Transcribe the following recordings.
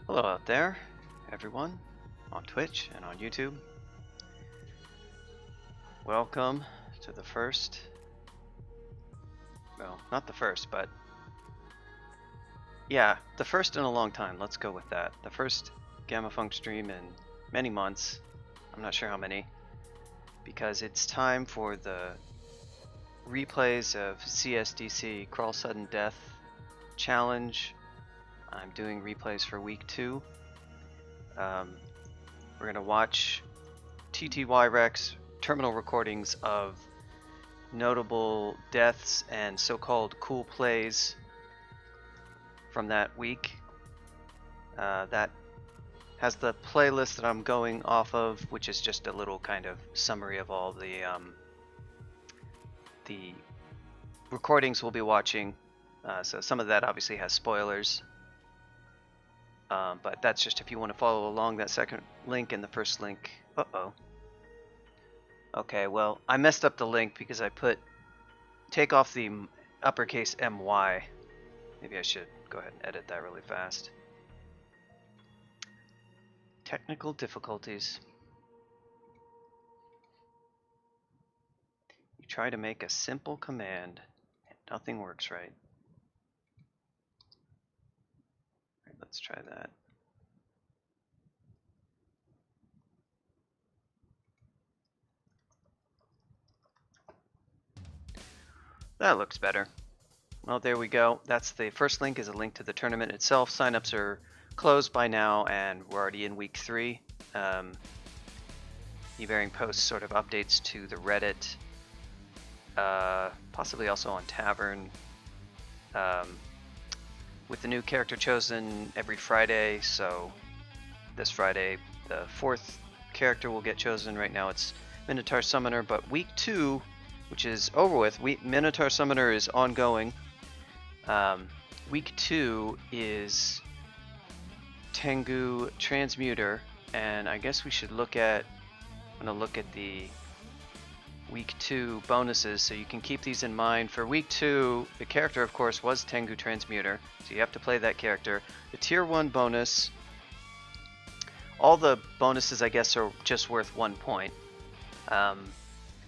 Hello out there, everyone, on Twitch and on YouTube. Welcome to the first, well, not the first, but yeah, the first in a long time. Let's go with that. The first GammaFunk stream in many months. I'm not sure how many, because it's time for the replays of CSDC Crawl Sudden Death Challenge. I'm doing replays for week 2. We're going to watch TTY Rex terminal recordings of notable deaths and so-called cool plays from that week. That has the playlist that I'm going off of, which is just a little kind of summary of all the recordings we'll be watching. So some of that obviously has spoilers. But that's just if you want to follow along. That second link and the first link. Okay, well, I messed up the link because I take off the uppercase MY. Maybe I should go ahead and edit that really fast. Technical difficulties. You try to make a simple command and nothing works right. Let's try that. That looks better. Well, there we go. That's the first link is a link to the tournament itself. Signups are closed by now, and we're already in week 3. eBearing posts sort of updates to the Reddit, possibly also on Tavern. With the new character chosen every Friday, so this Friday the 4th character will get chosen. Right now it's Minotaur Summoner, but week 2, which is over with, Minotaur Summoner is ongoing. Week 2 is Tengu Transmuter, and I guess we should I'm gonna look at the week 2 bonuses, so you can keep these in mind. For week 2, the character of course was Tengu Transmuter, so you have to play that character. The tier 1 bonus, all the bonuses I guess are just worth 1 point.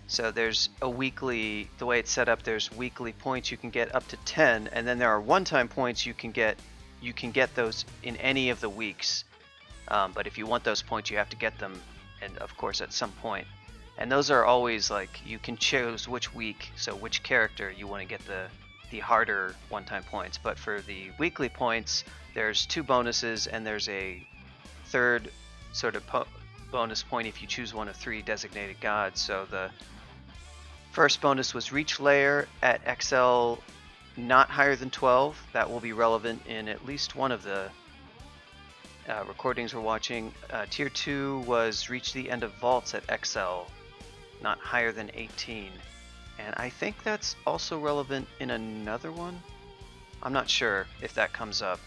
So there's a weekly, the way it's set up, there's weekly points you can get up to 10, and then there are one-time points you can get those in any of the weeks. But if you want those points, you have to get them, and of course at some point. And those are always like, you can choose which week, so which character you want to get the harder one-time points. But for the weekly points, there's 2 bonuses, and there's a third sort of bonus point if you choose one of 3 designated gods. So the first bonus was Reach Layer at XL not higher than 12. That will be relevant in at least one of the recordings we're watching. Tier 2 was Reach the End of Vaults at XL not higher than 18. And I think that's also relevant in another one. I'm not sure if that comes up.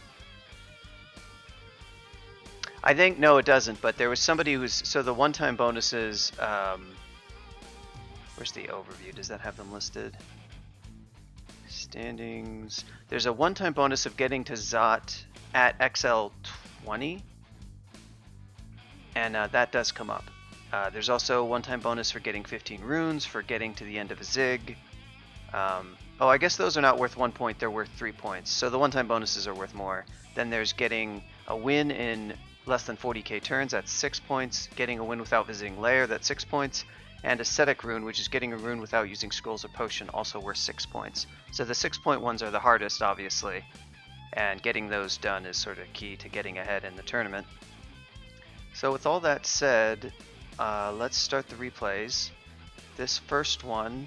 I think, no it doesn't, but there was somebody so the one-time bonuses, where's the overview? Does that have them listed? Standings. There's a one-time bonus of getting to Zot at XL 20, and that does come up. There's also a one-time bonus for getting 15 runes, for getting to the end of a Zig. Oh, I guess those are not worth 1 point, they're worth 3 points. So the one-time bonuses are worth more. Then there's getting a win in less than 40k turns, that's 6 points. Getting a win without visiting Lair, that's 6 points. And Ascetic Rune, which is getting a rune without using Scrolls of Potion, also worth 6 points. So the 6-point ones are the hardest, obviously. And getting those done is sort of key to getting ahead in the tournament. So with all that said, let's start the replays. This first one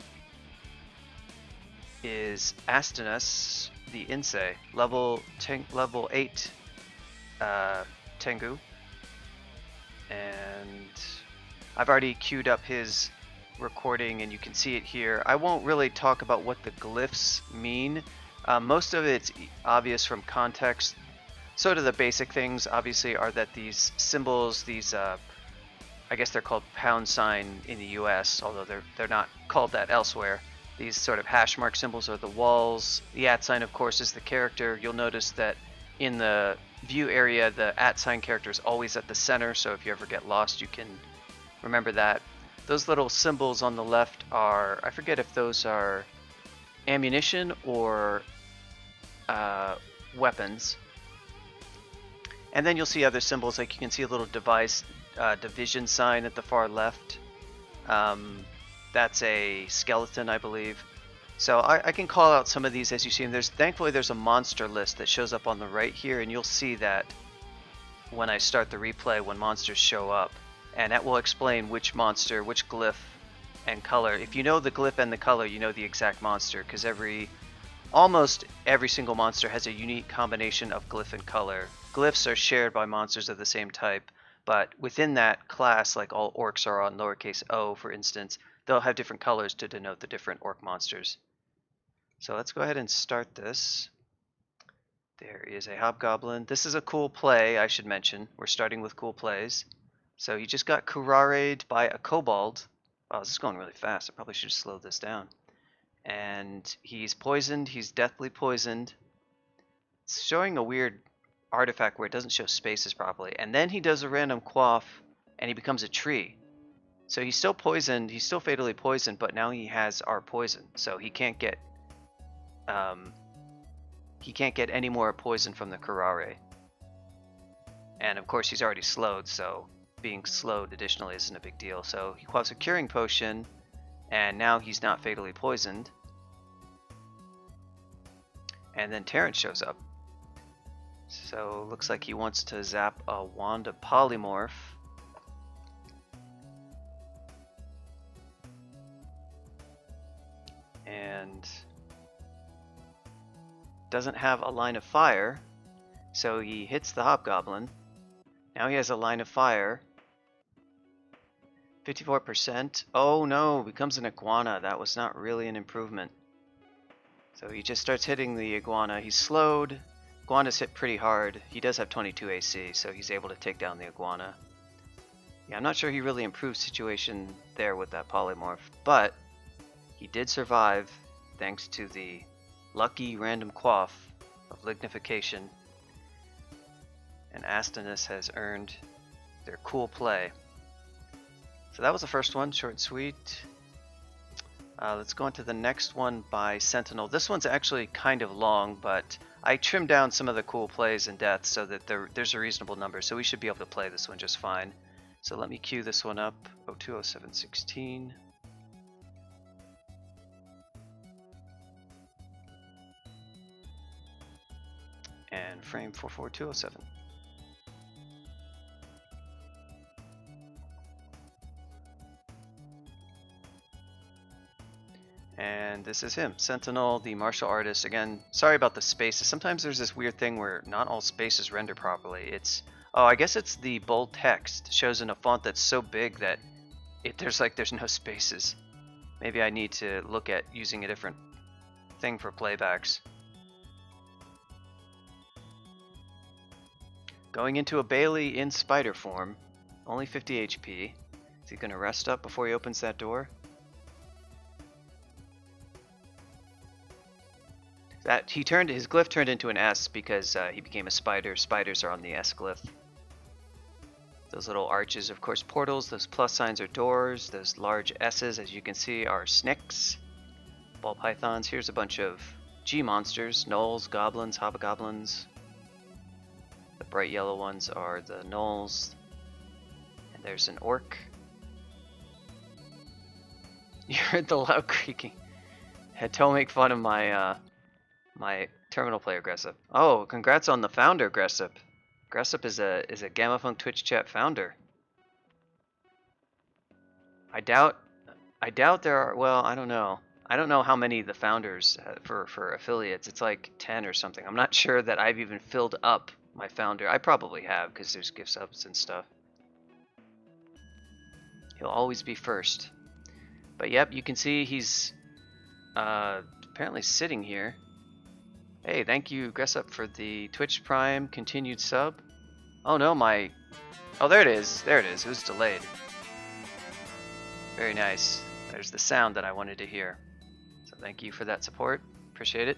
is Astenus, the Insei, level 8 Tengu. And I've already queued up his recording and you can see it here. I won't really talk about what the glyphs mean. Most of it's obvious from context. Sort of the basic things obviously are that these symbols, these I guess they're called pound sign in the US, although they're not called that elsewhere. These sort of hash mark symbols are the walls. The @ sign, of course, is the character. You'll notice that in the view area, the @ character is always at the center, so if you ever get lost, you can remember that. Those little symbols on the left are, I forget if those are ammunition or weapons. And then you'll see other symbols, like you can see a little device division sign at the far left. That's a skeleton, I believe. So I can call out some of these as you see them. Thankfully there's a monster list that shows up on the right here, and you'll see that when I start the replay when monsters show up. And that will explain which monster, which glyph and color. If you know the glyph and the color, you know the exact monster, because almost every single monster has a unique combination of glyph and color. Glyphs are shared by monsters of the same type, but within that class, like all orcs are on lowercase o, for instance, they'll have different colors to denote the different orc monsters. So let's go ahead and start this. There is a hobgoblin. This is a cool play, I should mention. We're starting with cool plays. So he just got Kurara'd by a kobold. Wow, this is going really fast. I probably should slow this down. And he's poisoned. He's deathly poisoned. It's showing a weird artifact where it doesn't show spaces properly. And then he does a random quaff, and he becomes a tree. So he's still poisoned. He's still fatally poisoned, but now he has our poison. So he can't get any more poison from the Kurare. And of course he's already slowed, so being slowed additionally isn't a big deal. So he quaffs a curing potion, and now he's not fatally poisoned. And then Terrence shows up. So looks like he wants to zap a wand of polymorph. And doesn't have a line of fire, so he hits the hobgoblin. Now he has a line of fire. 54%. Oh no, becomes an iguana. That was not really an improvement. So he just starts hitting the iguana. He's slowed. Iguana's hit pretty hard. He does have 22 AC, so he's able to take down the iguana. Yeah, I'm not sure he really improved situation there with that polymorph, but he did survive thanks to the lucky random quaff of lignification. And Astonis has earned their cool play. So that was the first one, short and sweet. Let's go on to the next one by Sentinel. This one's actually kind of long, but I trimmed down some of the cool plays and deaths so that there's a reasonable number, so we should be able to play this one just fine. So let me queue this one up. 020716. And frame 44207. And this is him, Sentinel, the martial artist. Again, sorry about the spaces. Sometimes there's this weird thing where not all spaces render properly. I guess it's the bold text shows in a font that's so big that there's no spaces. Maybe I need to look at using a different thing for playbacks. Going into a Bailey in spider form, only 50 HP. Is he gonna rest up before he opens that door? His glyph turned into an S because he became a spider. Spiders are on the S glyph. Those little arches, of course, portals. Those plus signs are doors. Those large S's, as you can see, are snakes. Ball pythons. Here's a bunch of G monsters. Gnolls, goblins, hobgoblins. The bright yellow ones are the gnolls. And there's an orc. You heard the loud creaking. Don't make fun of my my terminal player, Gressip. Oh, congrats on the founder, Gressip. Gressip is a Gamafunk Twitch chat founder. I doubt there are. Well, I don't know. I don't know how many the founders for affiliates. It's like 10 or something. I'm not sure that I've even filled up my founder. I probably have because there's gift subs and stuff. He'll always be first. But yep, you can see he's apparently sitting here. Hey, thank you, Gressip, for the Twitch Prime continued sub. Oh no, oh, there it is. There it is. It was delayed. Very nice. There's the sound that I wanted to hear. So thank you for that support. Appreciate it.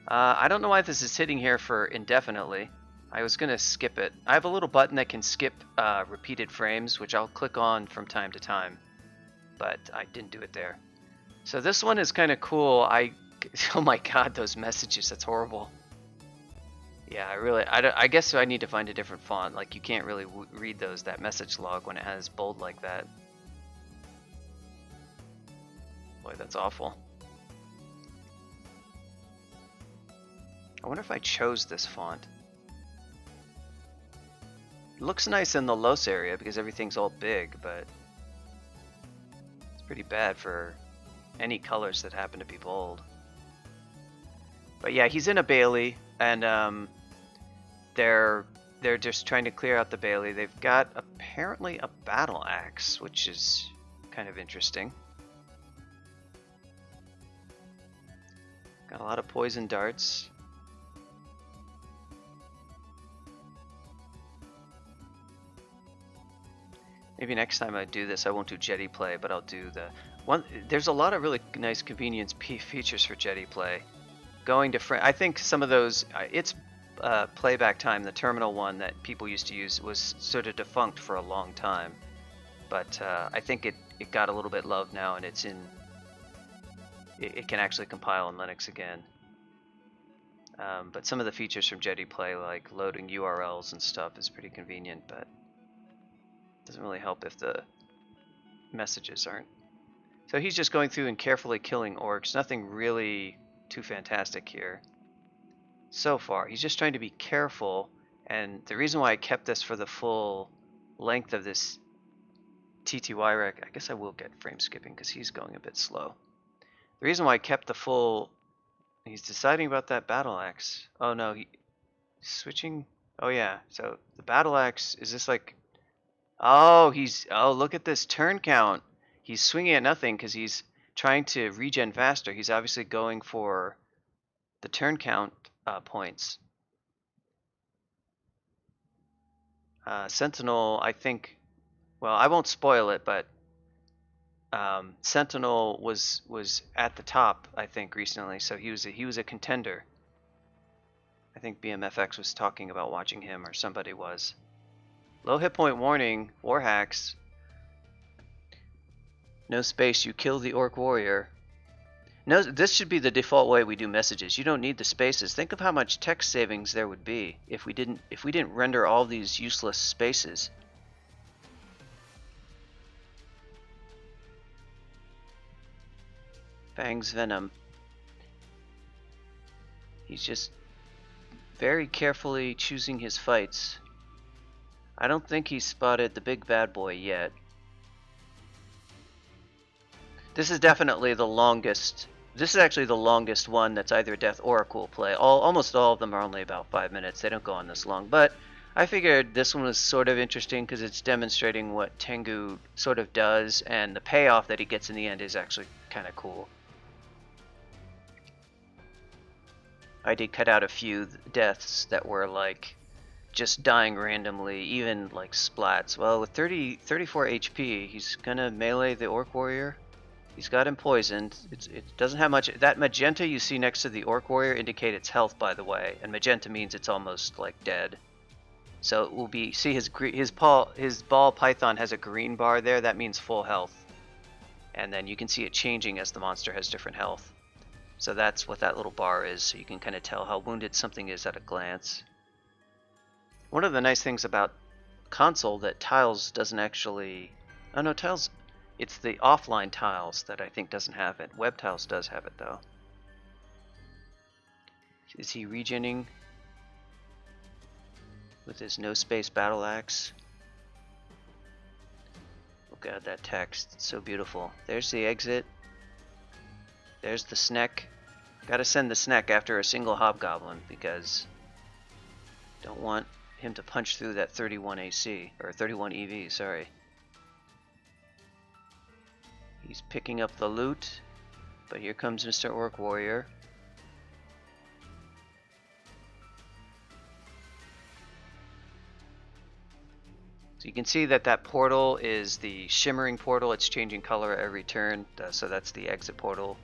I don't know why this is sitting here for indefinitely. I was gonna skip it. I have a little button that can skip repeated frames, which I'll click on from time to time, but I didn't do it there. So this one is kind of cool. Oh my god, those messages, that's horrible. Yeah, I guess I need to find a different font. Like, you can't really read that message log when it has bold like that. Boy, that's awful. I wonder if I chose this font. It looks nice in the Los area because everything's all big, but it's pretty bad for any colors that happen to be bold. But yeah, he's in a Bailey, and they're just trying to clear out the Bailey. They've got apparently a battle axe, which is kind of interesting. Got a lot of poison darts. Maybe next time I do this, I won't do Jetty play, but I'll do the one. There's a lot of really nice convenience features for Jetty play. Going to I think some of those, it's playback time, the terminal one that people used to use, was sort of defunct for a long time. But I think it got a little bit loved now, and it's in. It can actually compile in Linux again. But some of the features from Jetty play, like loading URLs and stuff, is pretty convenient, but doesn't really help if the messages aren't. So he's just going through and carefully killing orcs. Nothing really too fantastic here so far. He's just trying to be careful, and the reason why I kept this for the full length of this TTY rec, I guess I will get frame skipping because he's going a bit slow. The reason why I kept the full, he's deciding about that battle axe. Oh no, he's switching. Oh yeah, so the battle axe, is this like, oh, look at this turn count. He's swinging at nothing because he's trying to regen faster. He's obviously going for the turn count points. Sentinel, I think, well, I won't spoil it, but Sentinel was at the top, I think, recently, so he was a contender. I think BMFX was talking about watching him, or somebody was. Low hit point warning, war hacks. No space, you kill the orc warrior. No, this should be the default way we do messages. You don't need the spaces. Think of how much text savings there would be if we didn't render all these useless spaces. Fang's Venom. He's just very carefully choosing his fights. I don't think he's spotted the big bad boy yet. This is definitely the longest. This is actually the longest one that's either death or a cool play. Almost all of them are only about 5 minutes. They don't go on this long. But I figured this one was sort of interesting because it's demonstrating what Tengu sort of does, and the payoff that he gets in the end is actually kind of cool. I did cut out a few deaths that were like just dying randomly, even like splats. Well, with 34 HP, he's gonna melee the orc warrior. He's got him poisoned. It doesn't have much. That magenta you see next to the orc warrior indicate its health, by the way, and magenta means it's almost like dead. So it will be, see his ball python has a green bar there. That means full health, and then you can see it changing as the monster has different health. So that's what that little bar is. So you can kind of tell how wounded something is at a glance. One of the nice things about console that Tiles doesn't actually, oh no, Tiles, it's the offline Tiles that I think doesn't have it. Web Tiles does have it though. Is he regening with his no space battle axe? Oh god, that text, it's so beautiful. There's the exit. There's the Sneck. Gotta send the Sneck after a single hobgoblin because don't want him to punch through that 31 AC, or 31 EV, sorry. He's picking up the loot, but here comes Mr. Orc Warrior. So you can see that that portal is the shimmering portal. It's changing color every turn, so that's the exit portal.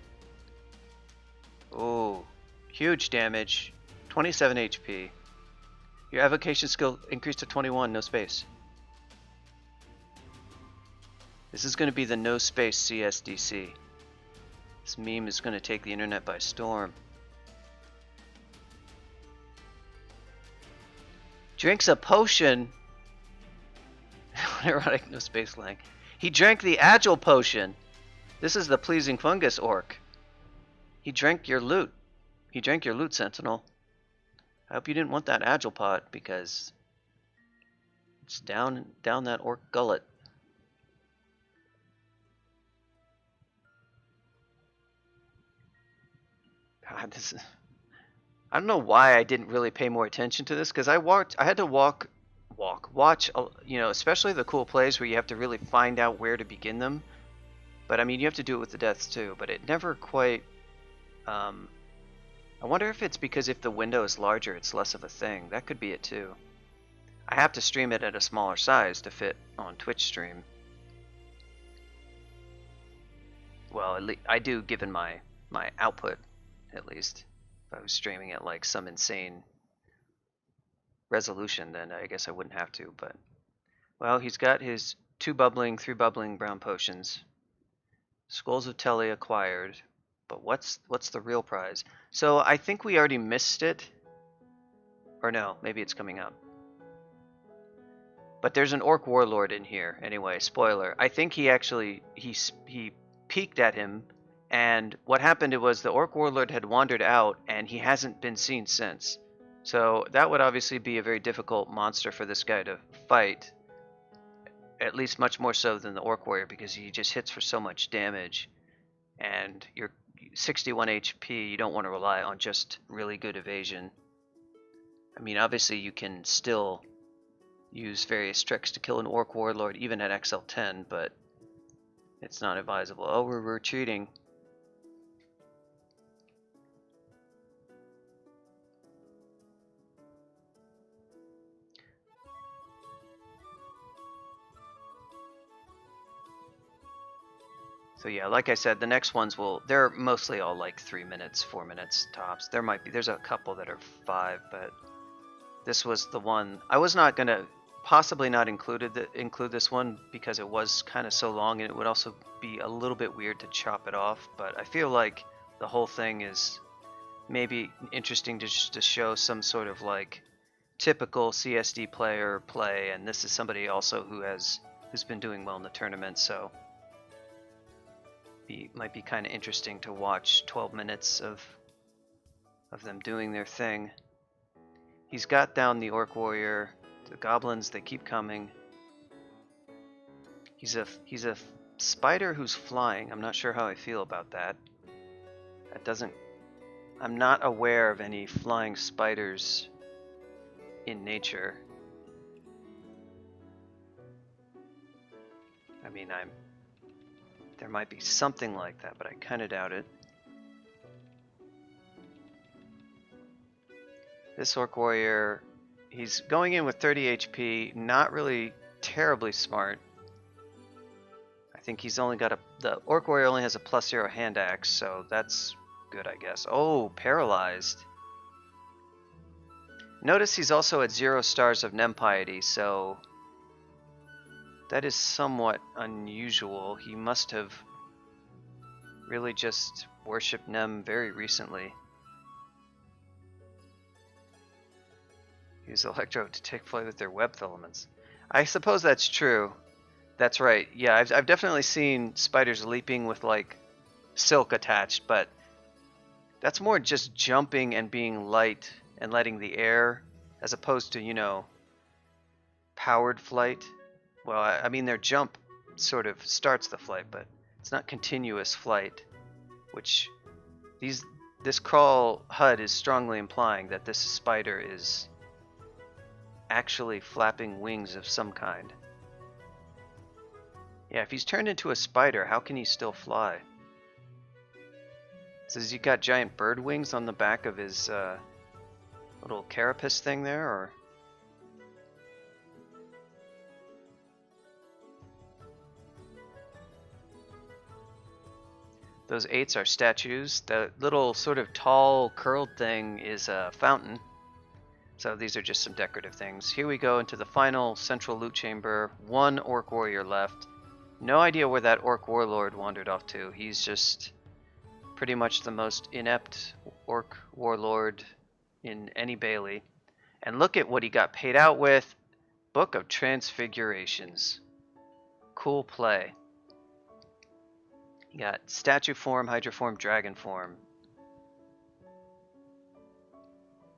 Oh, Huge damage. 27 HP. Your evocation skill increased to 21, no space. This is going to be the no space CSDC. This meme is going to take the internet by storm. Drinks a potion. Ironic, no space lang. He drank the agile potion. This is the pleasing fungus orc. He drank your loot. He drank your loot, Sentinel. I hope you didn't want that agile pot because it's down that orc gullet. God, this is... I don't know why I didn't really pay more attention to this because I had to watch, you know, especially the cool plays where you have to really find out where to begin them. But I mean, you have to do it with the deaths too. But it never quite. I wonder if it's because if the window is larger, it's less of a thing. That could be it too. I have to stream it at a smaller size to fit on Twitch stream. Well, I do, given my output, at least. If I was streaming at like some insane resolution, then I guess I wouldn't have to. But well, he's got his 3 bubbling brown potions. Skulls of Telly acquired. But what's the real prize? So I think we already missed it. Or no, maybe it's coming up. But there's an orc warlord in here. Anyway, spoiler. I think he actually he peeked at him, and what happened was the orc warlord had wandered out and he hasn't been seen since. So that would obviously be a very difficult monster for this guy to fight. At least much more so than the orc warrior, because he just hits for so much damage. And you're 61 HP, you don't want to rely on just really good evasion. I mean, obviously you can still use various tricks to kill an orc warlord even at XL10, but it's not advisable. Oh, we're retreating. So yeah, like I said, the next ones they're mostly all like 3 minutes, 4 minutes tops. There's a couple that are 5, but this was the one. I was not gonna possibly not include this one because it was kind of so long, and it would also be a little bit weird to chop it off. But I feel like the whole thing is maybe interesting to show some sort of like typical CSD player play, and this is somebody also who's been doing well in the tournament, so might be kind of interesting to watch 12 minutes of them doing their thing. He's got down the orc warrior. The goblins, they keep coming. He's a spider who's flying. I'm not sure how I feel about that. I'm not aware of any flying spiders in nature. I mean, there might be something like that, but I kind of doubt it. This orc warrior, he's going in with 30 HP, not really terribly smart. I think he's only got the orc warrior only has a +0 hand axe, so that's good, I guess. Oh, paralyzed. Notice he's also at 0 stars of Nem piety, so that is somewhat unusual. He must have really just worshipped Nem very recently. Use Electro to take flight with their web filaments. I suppose that's true. That's right. Yeah, I've definitely seen spiders leaping with like silk attached, but that's more just jumping and being light and letting the air, as opposed to, you know, powered flight. Well, I mean, their jump sort of starts the flight, but it's not continuous flight, which this crawl HUD is strongly implying that this spider is actually flapping wings of some kind. Yeah, if he's turned into a spider, how can he still fly? So has he got giant bird wings on the back of his little carapace thing there, or? Those 8s are statues. The little sort of tall curled thing is a fountain. So these are just some decorative things. Here we go into the final central loot chamber. 1 orc warrior left. No idea where that orc warlord wandered off to. He's just pretty much the most inept orc warlord in any Bailey. And look at what he got paid out with. Book of Transfigurations. Cool play. You got statue form, hydra form, dragon form.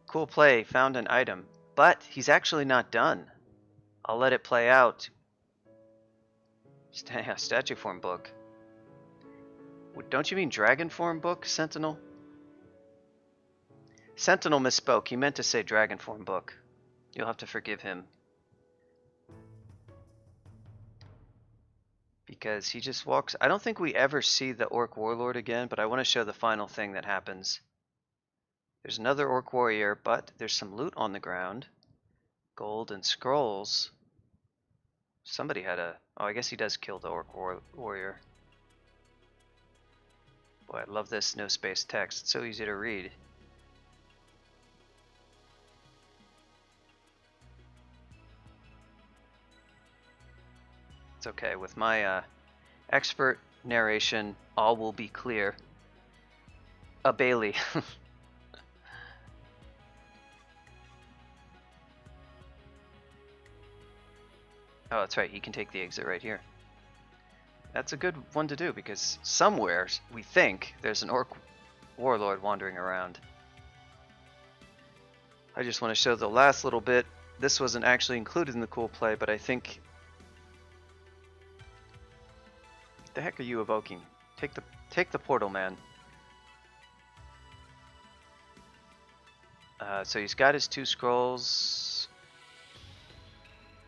Cool play, found an item. But he's actually not done. I'll let it play out. Statue form book. Don't you mean dragon form book, Sentinel? Sentinel misspoke. He meant to say dragon form book. You'll have to forgive him. Because he just walks... I don't think we ever see the orc warlord again, but I want to show the final thing that happens. There's another orc warrior, but there's some loot on the ground. Gold and scrolls. Somebody had a... Oh, I guess he does kill the orc warrior. Boy, I love this no space text. It's so easy to read. It's okay. With my expert narration, all will be clear. A Bailey. Oh, that's right. He can take the exit right here. That's a good one to do because somewhere, we think, there's an orc warlord wandering around. I just want to show the last little bit. This wasn't actually included in the cool play, but I think... What the heck are you evoking? Take the portal, man. So he's got his 2 scrolls.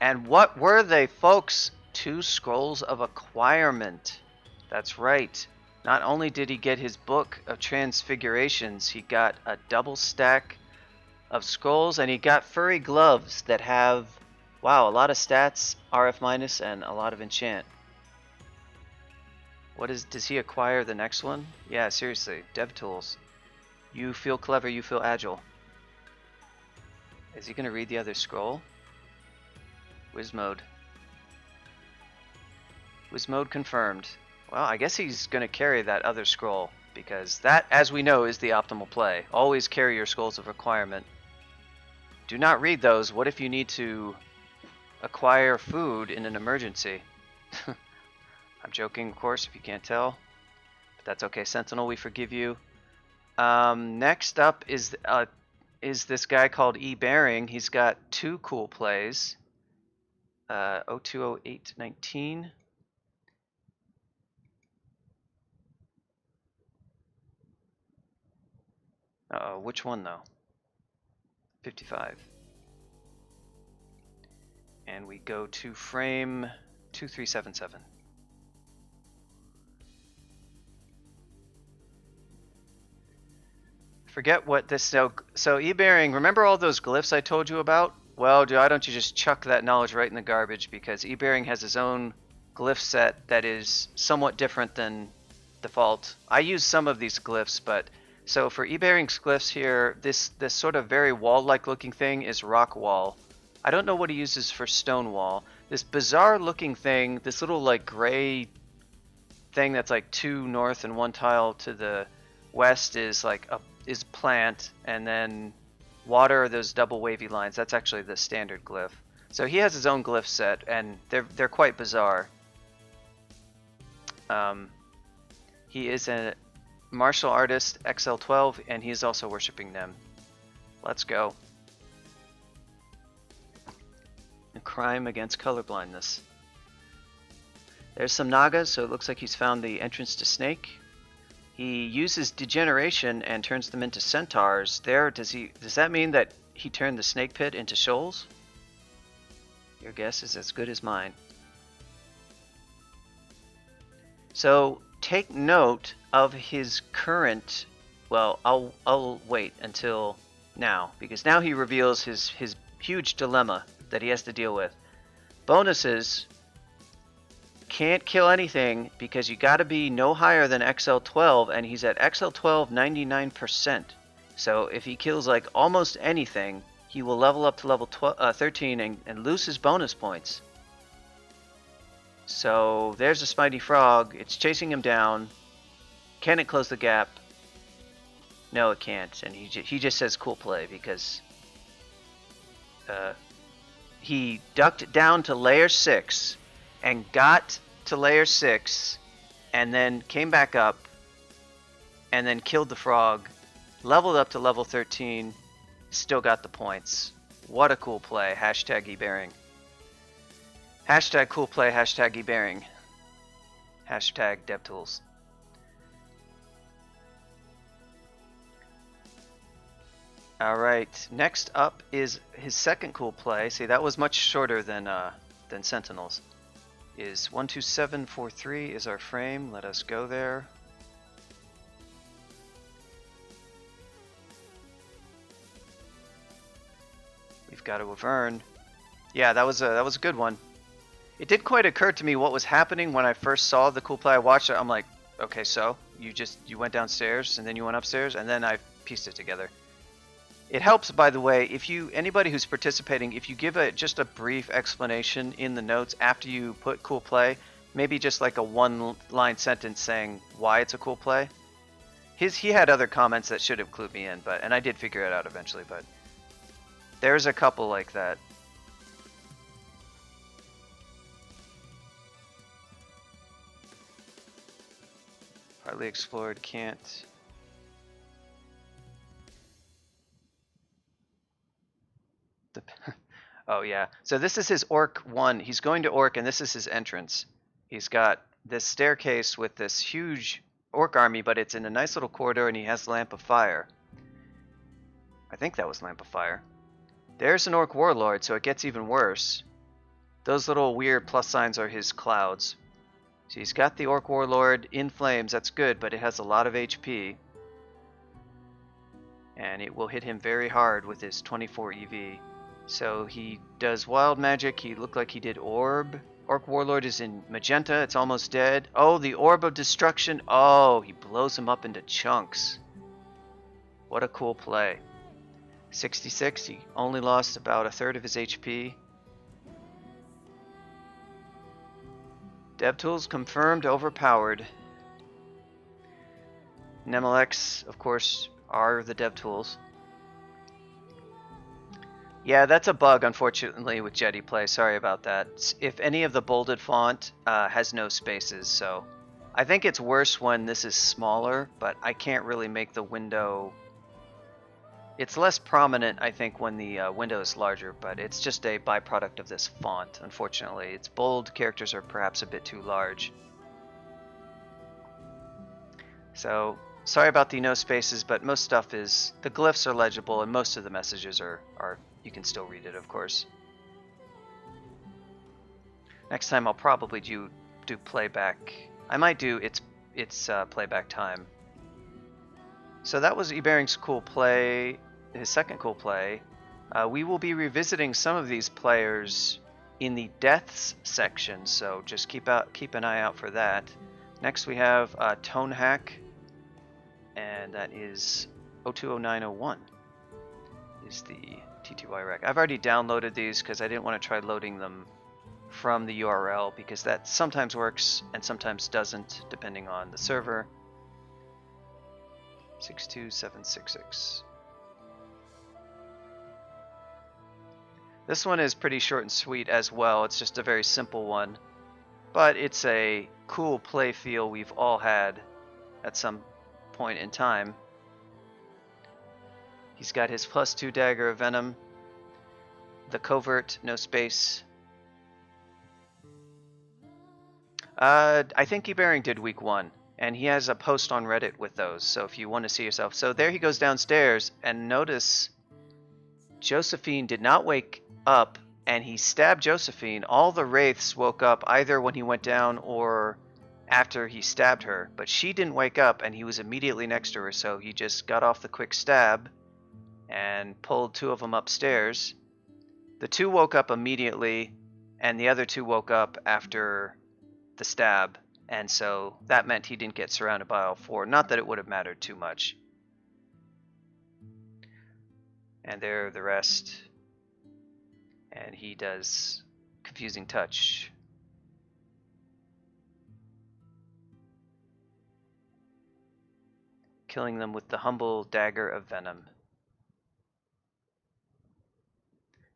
And what were they, folks? 2 scrolls of acquirement. That's right. Not only did he get his book of transfigurations, he got a double stack of scrolls, and he got furry gloves that have, wow, a lot of stats, RF minus, and a lot of enchant. Does he acquire the next one? Yeah, seriously, dev tools. You feel clever, you feel agile. Is he gonna read the other scroll? Wiz mode. Wiz mode confirmed. Well, I guess he's gonna carry that other scroll, because that, as we know, is the optimal play. Always carry your scrolls of requirement. Do not read those. What if you need to acquire food in an emergency? I'm joking, of course, if you can't tell. But that's okay, Sentinel, we forgive you. Next up is this guy called E. Baring. He's got 2 cool plays. 020819. Uh-oh, which one though? 55. And we go to frame 2377. Forget what this... So E-Bearing, remember all those glyphs I told you about? Well, why don't you just chuck that knowledge right in the garbage, because E-Bearing has his own glyph set that is somewhat different than default. I use some of these glyphs, but... So for E-Bearing's glyphs here, this sort of very wall-like looking thing is rock wall. I don't know what he uses for stone wall. This bizarre looking thing, this little like gray thing that's like 2 north and 1 tile to the west is like is plant, and then water are those double wavy lines. That's actually the standard glyph. So he has his own glyph set, and they're quite bizarre. He is a martial artist XL12, and he is also worshipping them. Let's go. A crime against colorblindness. There's some Nagas, so it looks like he's found the entrance to Snake. He uses degeneration and turns them into centaurs. Does that mean that he turned the snake pit into shoals? Your guess is as good as mine. So take note of his current... Well, I'll wait until now, because now he reveals his huge dilemma that he has to deal with. Bonuses Can't kill anything because you got to be no higher than XL12, and he's at XL12 99%. So if he kills like almost anything, he will level up to level 13 and lose his bonus points. So there's a Smitey Frog. It's chasing him down. Can it close the gap? No, it can't. And he just says cool play because he ducked down to layer 6 and got to layer 6 and then came back up and then killed the frog, leveled up to level 13, still got the points. What a cool play. Hashtag eBearing. Hashtag cool play, hashtag eBearing. Hashtag DevTools. Alright, next up is his second cool play. See, that was much shorter than Sentinels. Is 12743 is our frame. Let us go there. We've got a Wyvern. Yeah, that was a good one. It didn't quite occur to me what was happening when I first saw the cool play. I watched it. I'm like, okay, so you went downstairs and then you went upstairs, and then I pieced it together. It helps, by the way, if anybody who's participating, if you give just a brief explanation in the notes after you put cool play, maybe just like a one-line sentence saying why it's a cool play. He had other comments that should have clued me in, and I did figure it out eventually, but there's a couple like that. Partly explored, can't. Oh yeah, so this is his Orc 1. He's going to Orc, and this is his entrance. He's got this staircase with this huge Orc army, but it's in a nice little corridor, and he has Lamp of Fire. I think that was Lamp of Fire. There's an Orc Warlord, so it gets even worse. Those little weird plus signs are his clouds. So he's got the Orc Warlord in flames, that's good, but it has a lot of HP. And it will hit him very hard with his 24 EV. So he does wild magic. He looked like he did orb. Orc Warlord is in magenta. It's almost dead. Oh, the Orb of Destruction. Oh, he blows him up into chunks. What a cool play. 66. He only lost about a third of his HP. DevTools confirmed overpowered. Nemelex, of course, are the DevTools. Yeah, that's a bug, unfortunately, with Jetty Play. Sorry about that. If any of the bolded font has no spaces, so I think it's worse when this is smaller, but I can't really make the window. It's less prominent, I think, when the window is larger, but it's just a byproduct of this font, unfortunately. Its bold characters are perhaps a bit too large. So, sorry about the no spaces, but most stuff is, the glyphs are legible, and most of the messages are you can still read it, of course. Next time I'll probably do playback. I might do its playback time. So that was eBearing's cool play, his second cool play. We will be revisiting some of these players in the deaths section, so just keep an eye out for that. Next we have Tone Hack, and that is 020901 is the TTY rec. I've already downloaded these because I didn't want to try loading them from the URL because that sometimes works and sometimes doesn't depending on the server. 62766. This one is pretty short and sweet as well. It's just a very simple one, but it's a cool play feel we've all had at some point in time. He's got his +2 dagger of venom, the covert, no space. I think eBearing did week 1, and he has a post on Reddit with those, so if you want to see yourself. So there he goes downstairs, and notice Josephine did not wake up, and he stabbed Josephine. All the wraiths woke up either when he went down or after he stabbed her, but she didn't wake up, and he was immediately next to her, so he just got off the quick stab and pulled 2 of them upstairs. The 2 woke up immediately, and the other 2 woke up after the stab, and so that meant he didn't get surrounded by all four. Not that it would have mattered too much. And there are the rest. And he does Confusing Touch. Killing them with the Humble Dagger of Venom.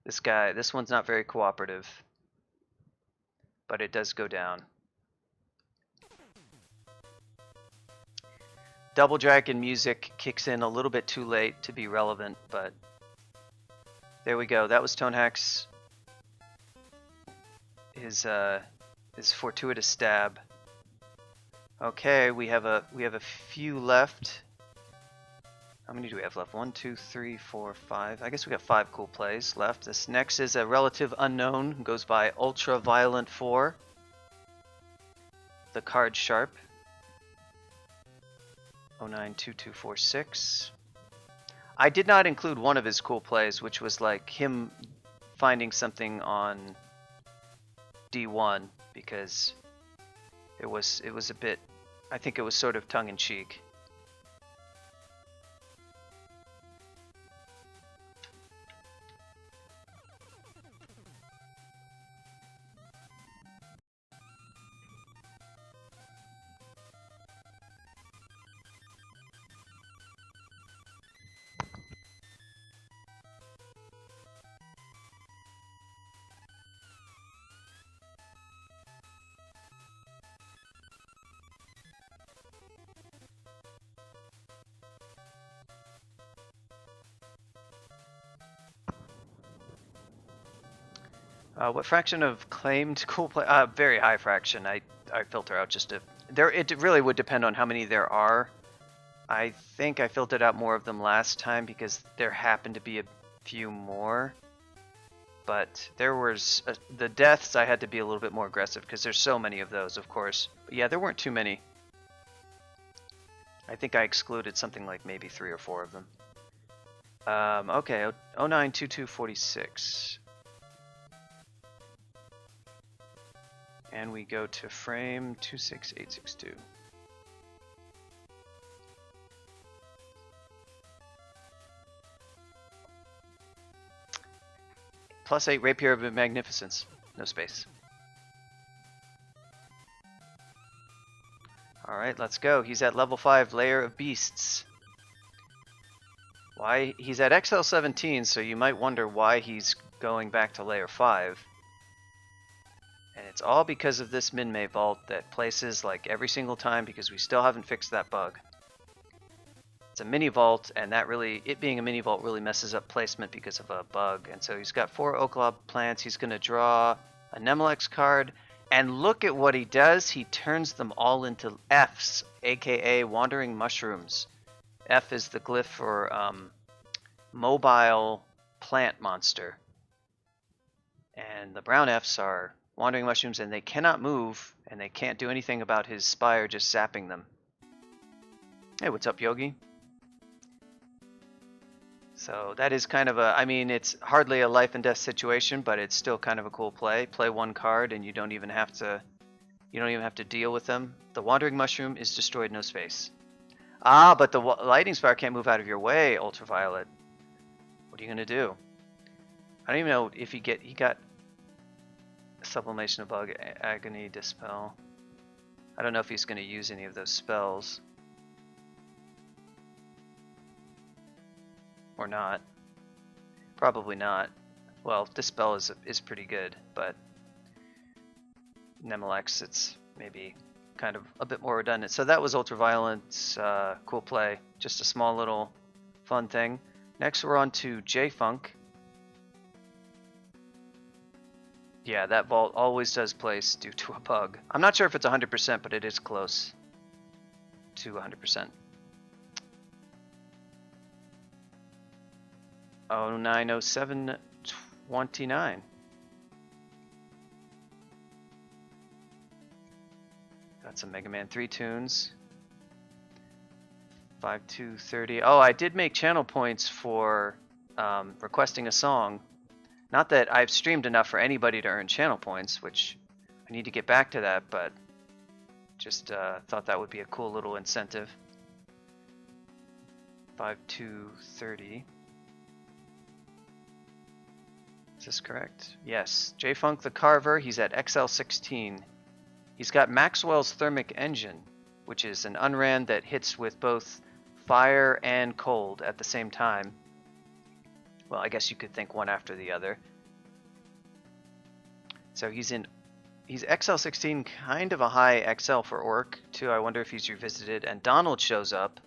This one's not very cooperative, but it does go down. Double Dragon music kicks in a little bit too late to be relevant, but there we go. That was Tonehax. His fortuitous stab. Okay, we have a few left. How many do we have left? 1, 2, 3, 4, 5. I guess we got 5 cool plays left. This next is a relative unknown who goes by Ultraviolent 4. The card Sharp. 092246. I did not include one of his cool plays, which was like him finding something on D1, because it was a bit, I think it was sort of tongue-in-cheek. What fraction of claimed cool play? Very high fraction. I filter out just a. It really would depend on how many there are. I think I filtered out more of them last time because there happened to be a few more. But there was the deaths. I had to be a little bit more aggressive because there's so many of those, of course. But yeah, there weren't too many. I think I excluded something like maybe 3 or 4 of them. Okay, 092246. And we go to frame 26862. +8 Rapier of Magnificence. No space. Alright, let's go. He's at level 5 Lair of Beasts. Why? He's at XL 17, so you might wonder why he's going back to Layer 5. And it's all because of this Minmay vault that places like every single time, because we still haven't fixed that bug. It's a mini vault, and that really, it being a mini vault really messes up placement because of a bug. And so he's got 4 Oaklob plants. He's going to draw a Nemelex card, and look at what he does. He turns them all into Fs, aka Wandering Mushrooms. F is the glyph for mobile plant monster. And the brown Fs are Wandering Mushrooms, and they cannot move, and they can't do anything about his Spire just sapping them. Hey, what's up, Yogi? So that is kind of a, I mean, it's hardly a life and death situation, but it's still kind of a cool play. Play 1 card, and you don't even have to deal with them. The Wandering Mushroom is destroyed, no space. Ah, but the Lightning Spire can't move out of your way, Ultraviolet. What are you gonna do? I don't even know if he got Sublimation of Bug, Agony, Dispel. I don't know if he's going to use any of those spells. Or not. Probably not. Well, Dispel is pretty good, but Nemelex, it's maybe kind of a bit more redundant. So that was Ultraviolent's cool play. Just a small little fun thing. Next we're on to J-Funk. Yeah, that vault always does place due to a bug. I'm not sure if it's 100%, but it is close to 100%. 090729. Got some Mega Man 3 tunes. 5230. Oh, I did make channel points for requesting a song. Not that I've streamed enough for anybody to earn channel points, which I need to get back to that, but Just thought that would be a cool little incentive. 5-2-30. Is this correct? Yes. J-Funk the Carver, he's at XL16. He's got Maxwell's Thermic Engine, which is an unran that hits with both fire and cold at the same time. Well, I guess you could think one after the other. So he's XL16, kind of a high XL for Orc, too. I wonder if he's revisited. And Donald shows up.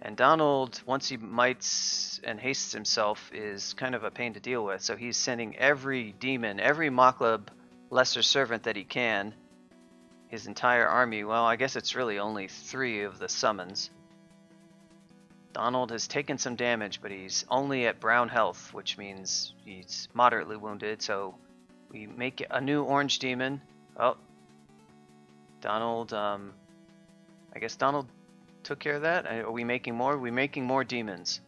And Donald, once he mites and hastes himself, is kind of a pain to deal with. So he's sending every demon, every Moklub Lesser Servant that he can. His entire army. Well, I guess it's really only 3 of the summons. Donald has taken some damage, but he's only at brown health, which means he's moderately wounded. So we make a new orange demon. Oh, Donald, I guess Donald took care of that. Are we making more? We're making more demons.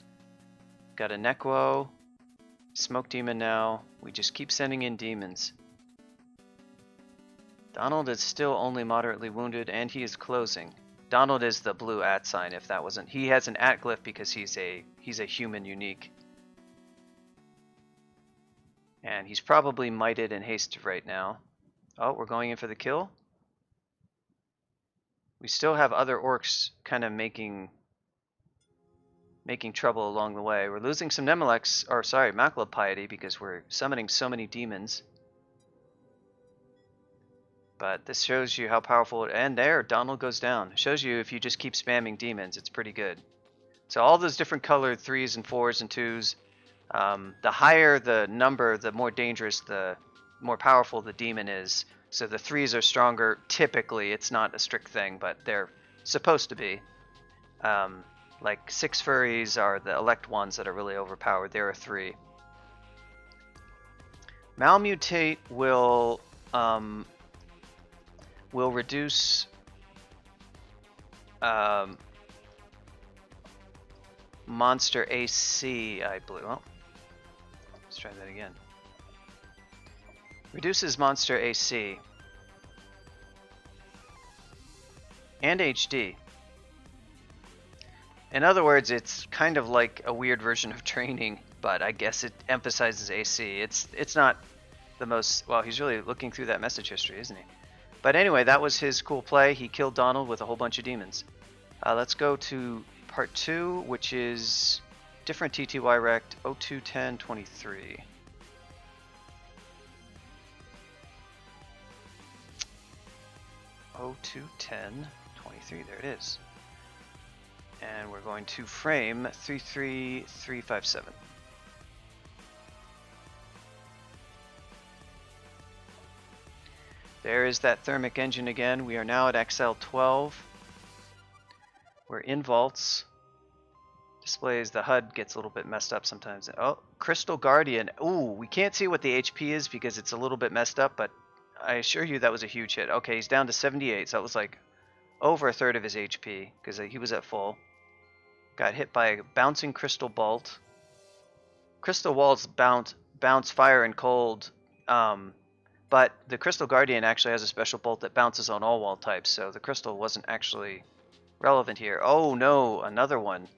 Got a Nekwo, Smoke Demon now. We just keep sending in demons. Donald is still only moderately wounded, and he is closing. Donald is the blue @ sign. If that wasn't, he has an @ glyph because he's a human unique, and he's probably mited and hasted right now. Oh, we're going in for the kill. We still have other orcs kind of making trouble along the way. We're losing some Nemelex, or sorry, Moklub Piety, because we're summoning so many demons. But this shows you how powerful it, and there, Donald goes down. It shows you if you just keep spamming demons, it's pretty good. So all those different colored 3s and 4s and 2s, the higher the number, the more dangerous, the more powerful the demon is. So the 3s are stronger, typically. It's not a strict thing, but they're supposed to be. Like 6 furries are the elect ones that are really overpowered. They're a 3. Malmutate will reduce monster AC, I believe. Well, let's try that again. Reduces monster AC and HD. In other words, it's kind of like a weird version of training, but I guess it emphasizes AC. It's not the most, well, he's really looking through that message history, isn't he? But anyway, that was his cool play. He killed Donald with a whole bunch of demons. Let's go to part 2, which is different TTY Rect 021023. Oh, 021023, there it is. And we're going to frame 33357. There is that thermic engine again. We are now at XL12. We're in vaults. Displays, the HUD gets a little bit messed up sometimes. Oh, Crystal Guardian. Ooh, we can't see what the HP is because it's a little bit messed up, but I assure you that was a huge hit. Okay, he's down to 78, so that was like over a third of his HP because he was at full. Got hit by a bouncing Crystal Bolt. Crystal Walls bounce fire and cold, but the Crystal Guardian actually has a special bolt that bounces on all wall types, so the Crystal wasn't actually relevant here. Oh no, another one.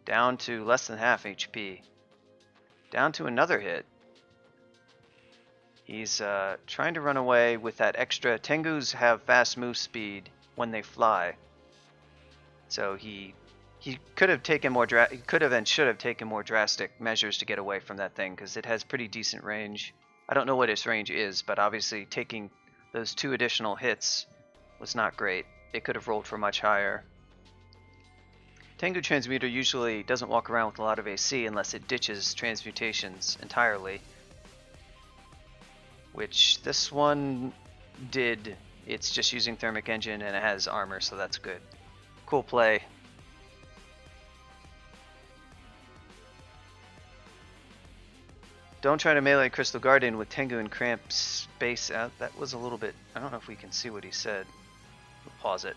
Down to less than half HP. Down to another hit. He's trying to run away with that extra. Tengus have fast move speed when they fly. So he could have taken more he could have and should have taken more drastic measures to get away from that thing because it has pretty decent range. I don't know what its range is, but obviously taking those 2 additional hits was not great. It could have rolled for much higher. Tengu Transmuter usually doesn't walk around with a lot of AC unless it ditches transmutations entirely, which this one did. It's just using Thermic Engine and it has armor, so that's good. Cool play. Don't try to melee Crystal Guardian with Tengu and Cramp space out. That was a little bit, I don't know if we can see what he said. We'll pause it.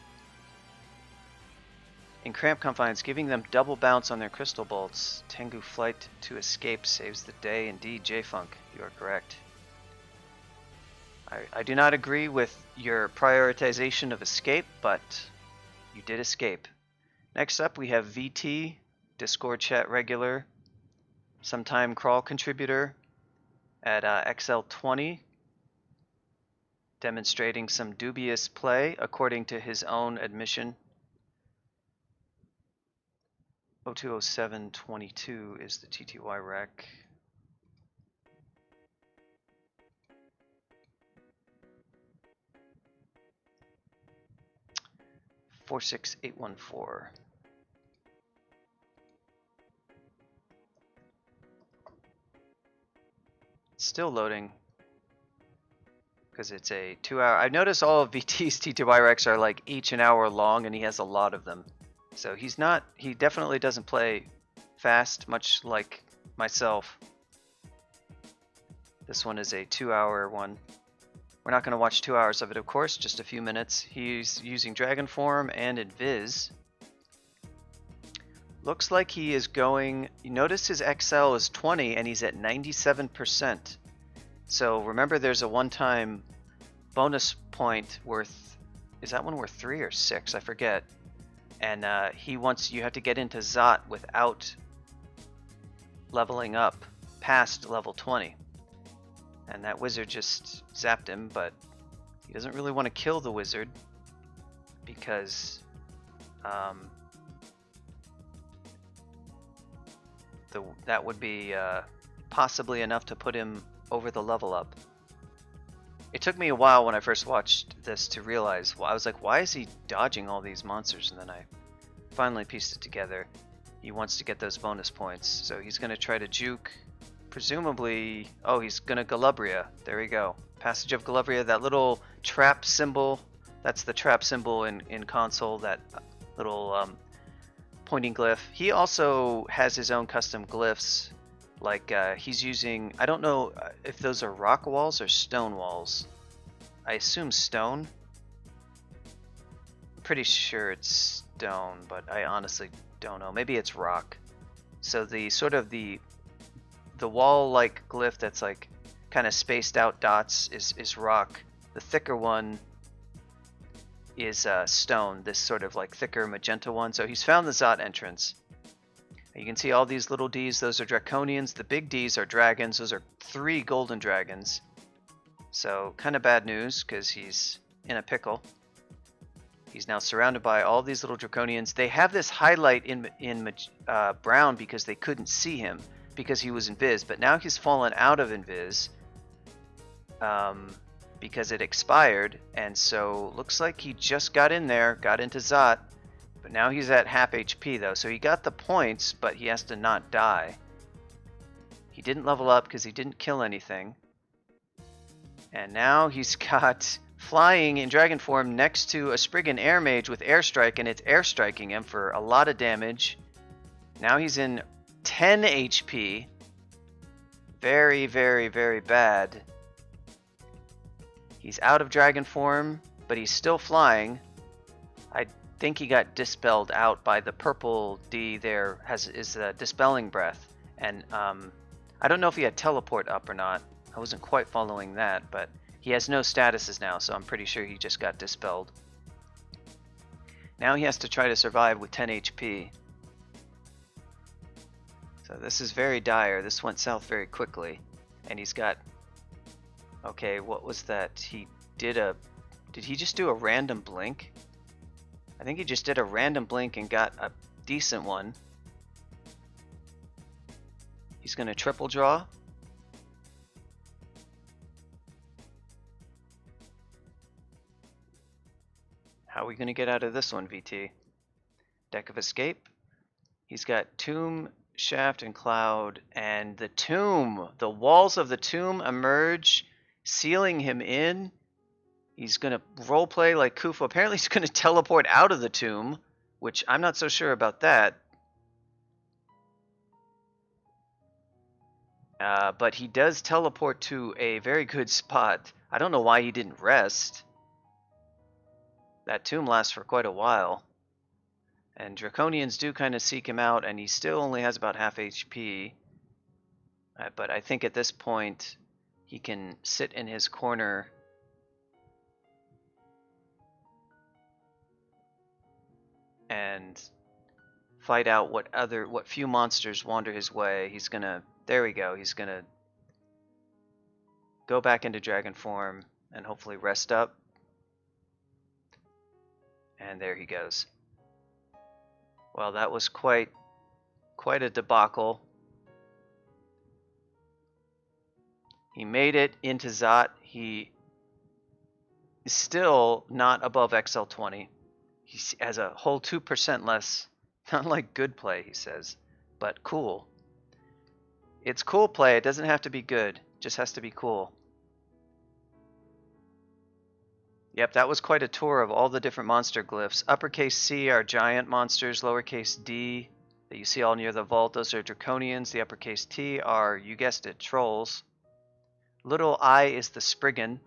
In Cramp Confines, giving them double bounce on their Crystal Bolts. Tengu Flight to escape saves the day. Indeed, J-Funk, you are correct. I do not agree with your prioritization of escape, but you did escape. Next up, we have VT, Discord chat regular, sometime crawl contributor at XL20, demonstrating some dubious play according to his own admission. 020722 is the TTY rec. $46814. Still loading because it's a 2-hour. I've noticed all of VT's TTY recs are like each an hour long, and he has a lot of them. So he's not. He definitely doesn't play fast, much like myself. This one is a 2-hour one. We're not going to watch 2 hours of it, of course, just a few minutes. He's using Dragon Form and Invis. Looks like he is going. You notice his XL is 20 and he's at 97%. So remember, there's a one-time bonus point worth. Is that one worth 3 or 6? I forget. And he wants you have to get into Zot without leveling up past level 20. And that wizard just zapped him, but he doesn't really want to kill the wizard because that would be possibly enough to put him over the level up. It took me a while when I first watched this to realize, well, I was like, why is he dodging all these monsters? And then I finally pieced it together. He wants to get those bonus points, so he's going to try to juke. Presumably, oh, he's going to Galubria. There we go. Passage of Galubria, that little trap symbol. That's the trap symbol in console, that little pointing glyph. He also has his own custom glyphs. Like he's using, I don't know if those are rock walls or stone walls. I assume stone. I'm pretty sure it's stone, but I honestly don't know. Maybe it's rock. So the sort of the wall-like glyph that's like kind of spaced out dots is rock. The thicker one is stone, this sort of like thicker magenta one. So he's found the Zot entrance. You can see all these little Ds, those are Draconians. The big Ds are dragons. Those are 3 golden dragons. So kind of bad news because he's in a pickle. He's now surrounded by all these little Draconians. They have this highlight in brown because they couldn't see him because he was Invis. But now he's fallen out of Invis because it expired. And so looks like he just got in there, got into Zot. But now he's at half HP though, so he got the points, but he has to not die. He didn't level up because he didn't kill anything. And now he's got flying in dragon form next to a Spriggan Air Mage with Airstrike, and it's airstriking him for a lot of damage. Now he's in 10 HP. Very, very, very bad. He's out of dragon form, but he's still flying. I think he got dispelled out by the purple D there, is dispelling breath, and I don't know if he had teleport up or not. I wasn't quite following that, but he has no statuses now, so I'm pretty sure he just got dispelled. Now he has to try to survive with 10 HP. So this is very dire. This went south very quickly, and he's got. Okay, what was that? Did he just do a random blink? I think he just did a random blink and got a decent one. He's going to triple draw. How are we going to get out of this one, VT? Deck of Escape. He's got Tomb, Shaft, and Cloud. And the tomb, the walls of the tomb emerge, sealing him in. He's going to roleplay like Kufu. Apparently he's going to teleport out of the tomb, which I'm not so sure about that. But he does teleport to a very good spot. I don't know why he didn't rest. That tomb lasts for quite a while. And Draconians do kind of seek him out, and he still only has about half HP. But I think at this point, he can sit in his corner and fight out what few monsters wander his way. He's gonna, there we go, he's gonna go back into dragon form and hopefully rest up. And there he goes. Well, that was quite a debacle. He made it into Zot. He is still not above XL20. He has a whole 2% less. Not like good play, he says, but cool. It's cool play. It doesn't have to be good. It just has to be cool. Yep, that was quite a tour of all the different monster glyphs. Uppercase C are giant monsters. Lowercase D that you see all near the vault, those are draconians. The uppercase T are, you guessed it, trolls. Little I is the Spriggan.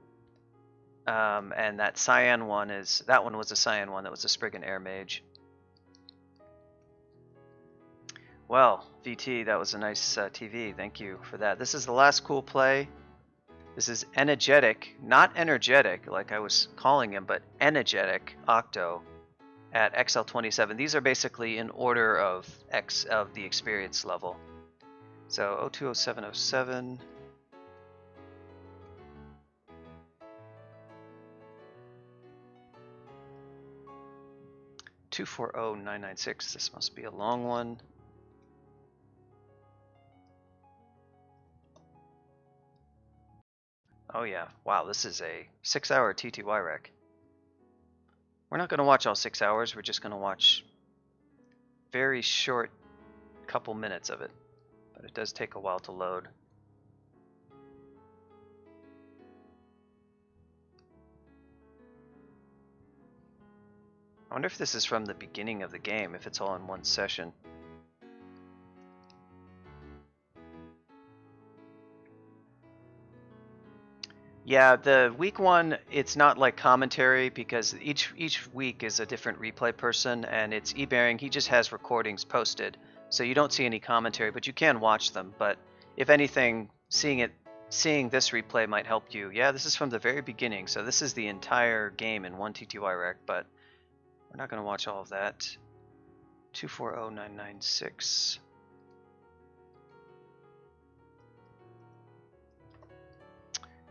And that cyan one is, that one was a cyan one, that was a Spriggan air mage. Well, VT, that was a nice TV. Thank you for that. This is the last cool play. This is Energetic, not Energetic like I was calling him, but Energetic Octo at XL27. These are basically in order of the experience level. So 020707. 240996. This must be a long one. Oh yeah, wow, this is a 6-hour TTY rec. We're not going to watch all 6 hours, we're just going to watch very short couple minutes of it. But it does take a while to load. I wonder if this is from the beginning of the game, if it's all in one session. Yeah, the week one, it's not like commentary because each week is a different replay person, and it's eBearing. He just has recordings posted, so you don't see any commentary, but you can watch them. But if anything, seeing this replay might help you. Yeah, this is from the very beginning, so this is the entire game in one TTY rec, but we're not going to watch all of that. 240996.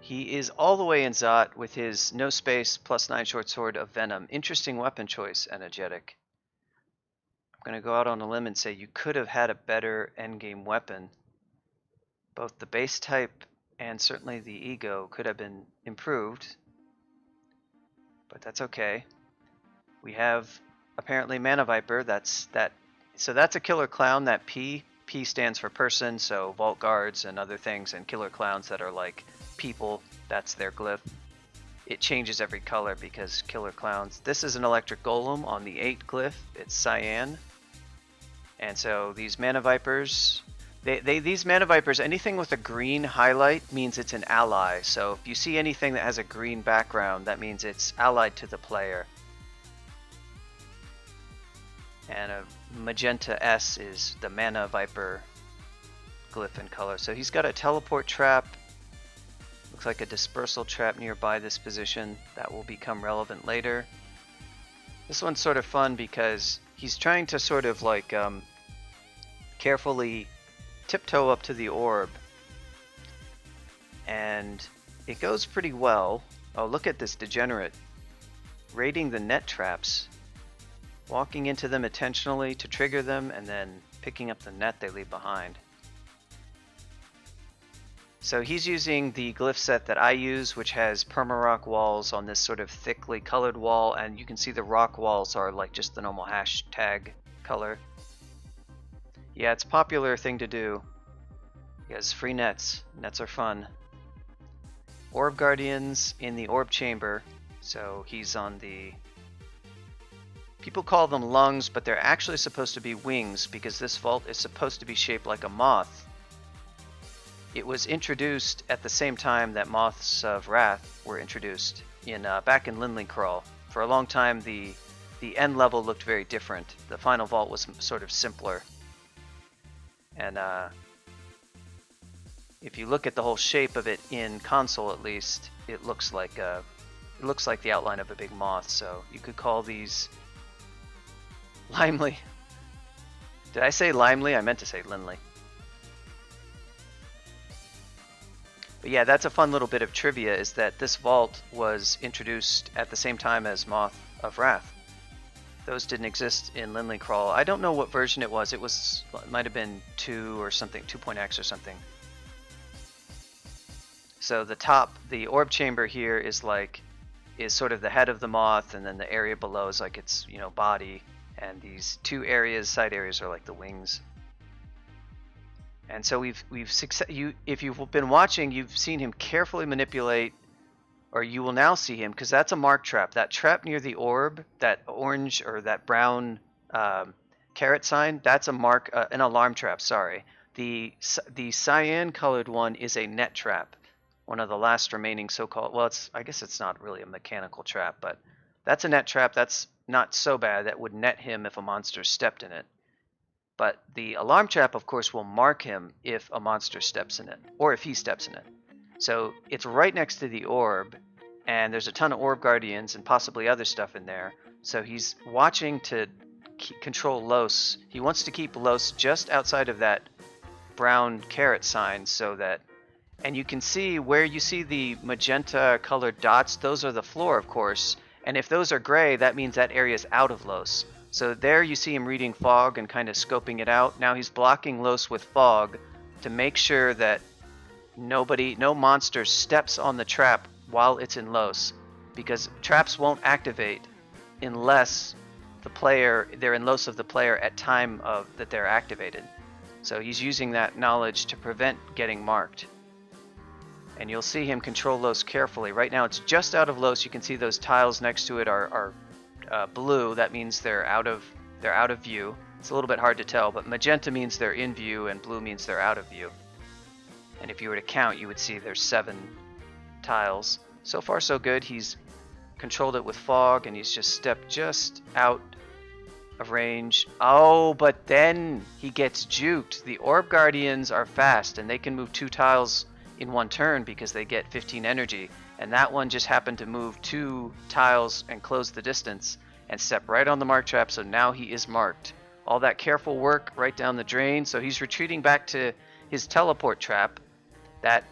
He is all the way in Zot with his no space +9 short sword of Venom. Interesting weapon choice, Energetic. I'm going to go out on a limb and say you could have had a better endgame weapon. Both the base type and certainly the ego could have been improved, but that's okay. We have apparently Mana Viper. So that's a killer clown. That P stands for person, so vault guards and other things, and killer clowns that are like people, that's their glyph. It changes every color because killer clowns. This is an electric golem on the 8 glyph. It's cyan. And so these Mana Vipers, these Mana Vipers, anything with a green highlight means it's an ally. So if you see anything that has a green background, that means it's allied to the player. And a magenta S is the Mana Viper glyph and color. So he's got a teleport trap. Looks like a dispersal trap nearby this position. That will become relevant later. This one's sort of fun because he's trying to sort of like carefully tiptoe up to the orb. And it goes pretty well. Oh, look at this degenerate. Raiding the net traps. Walking into them intentionally to trigger them, and then picking up the net they leave behind. So he's using the glyph set that I use, which has perma-rock walls on this sort of thickly colored wall, and you can see the rock walls are like just the normal hashtag color. Yeah, it's a popular thing to do. He has free nets. Nets are fun. Orb Guardians in the Orb Chamber. So he's on the... People call them lungs, but they're actually supposed to be wings because this vault is supposed to be shaped like a moth. It was introduced at the same time that Moths of Wrath were introduced in back in Lindley Crawl. For a long time, the end level looked very different. The final vault was sort of simpler. And if you look at the whole shape of it in console, at least, it looks like the outline of a big moth. So you could call these Limely. Did I say Limely? I meant to say Linley. But yeah, that's a fun little bit of trivia, is that this vault was introduced at the same time as Moth of Wrath. Those didn't exist in Linley Crawl. I don't know what version it was. It might have been 2 or something, 2.x or something. So the orb chamber here is sort of the head of the moth, and then the area below is like its, body, and these two side areas are like the wings. And so if you've been watching, you've seen him carefully manipulate, or you will now see him, because that's a mark trap. That trap near the orb, that orange or that brown caret sign, that's an alarm trap. Sorry, the cyan colored one is a net trap, one of the last remaining so-called. Well, I guess it's not really a mechanical trap, but that's a net trap. That's not so bad. That would net him if a monster stepped in it. But the alarm trap, of course, will mark him if a monster steps in it, or if he steps in it. So it's right next to the orb, and there's a ton of orb guardians and possibly other stuff in there. So he's watching to control Los. He wants to keep Los just outside of that brown caret sign, so that, and you can see where you see the magenta colored dots, those are the floor, of course. And if those are gray, that means that area is out of Los. So there you see him reading fog and kind of scoping it out. Now he's blocking Los with fog to make sure that no monster steps on the trap while it's in Los, because traps won't activate unless they're in Los of the player at time of that they're activated. So he's using that knowledge to prevent getting marked. And you'll see him control Los carefully. Right now it's just out of Los. You can see those tiles next to it are blue. That means they're out of view. It's a little bit hard to tell, but magenta means they're in view and blue means they're out of view. And if you were to count, you would see there's 7 tiles. So far so good. He's controlled it with fog, and he's just stepped just out of range. Oh, but then he gets juked. The orb guardians are fast, and they can move 2 tiles in one turn because they get 15 energy. And that one just happened to move 2 tiles and close the distance and step right on the mark trap, so now he is marked. All that careful work right down the drain, so he's retreating back to his teleport trap. That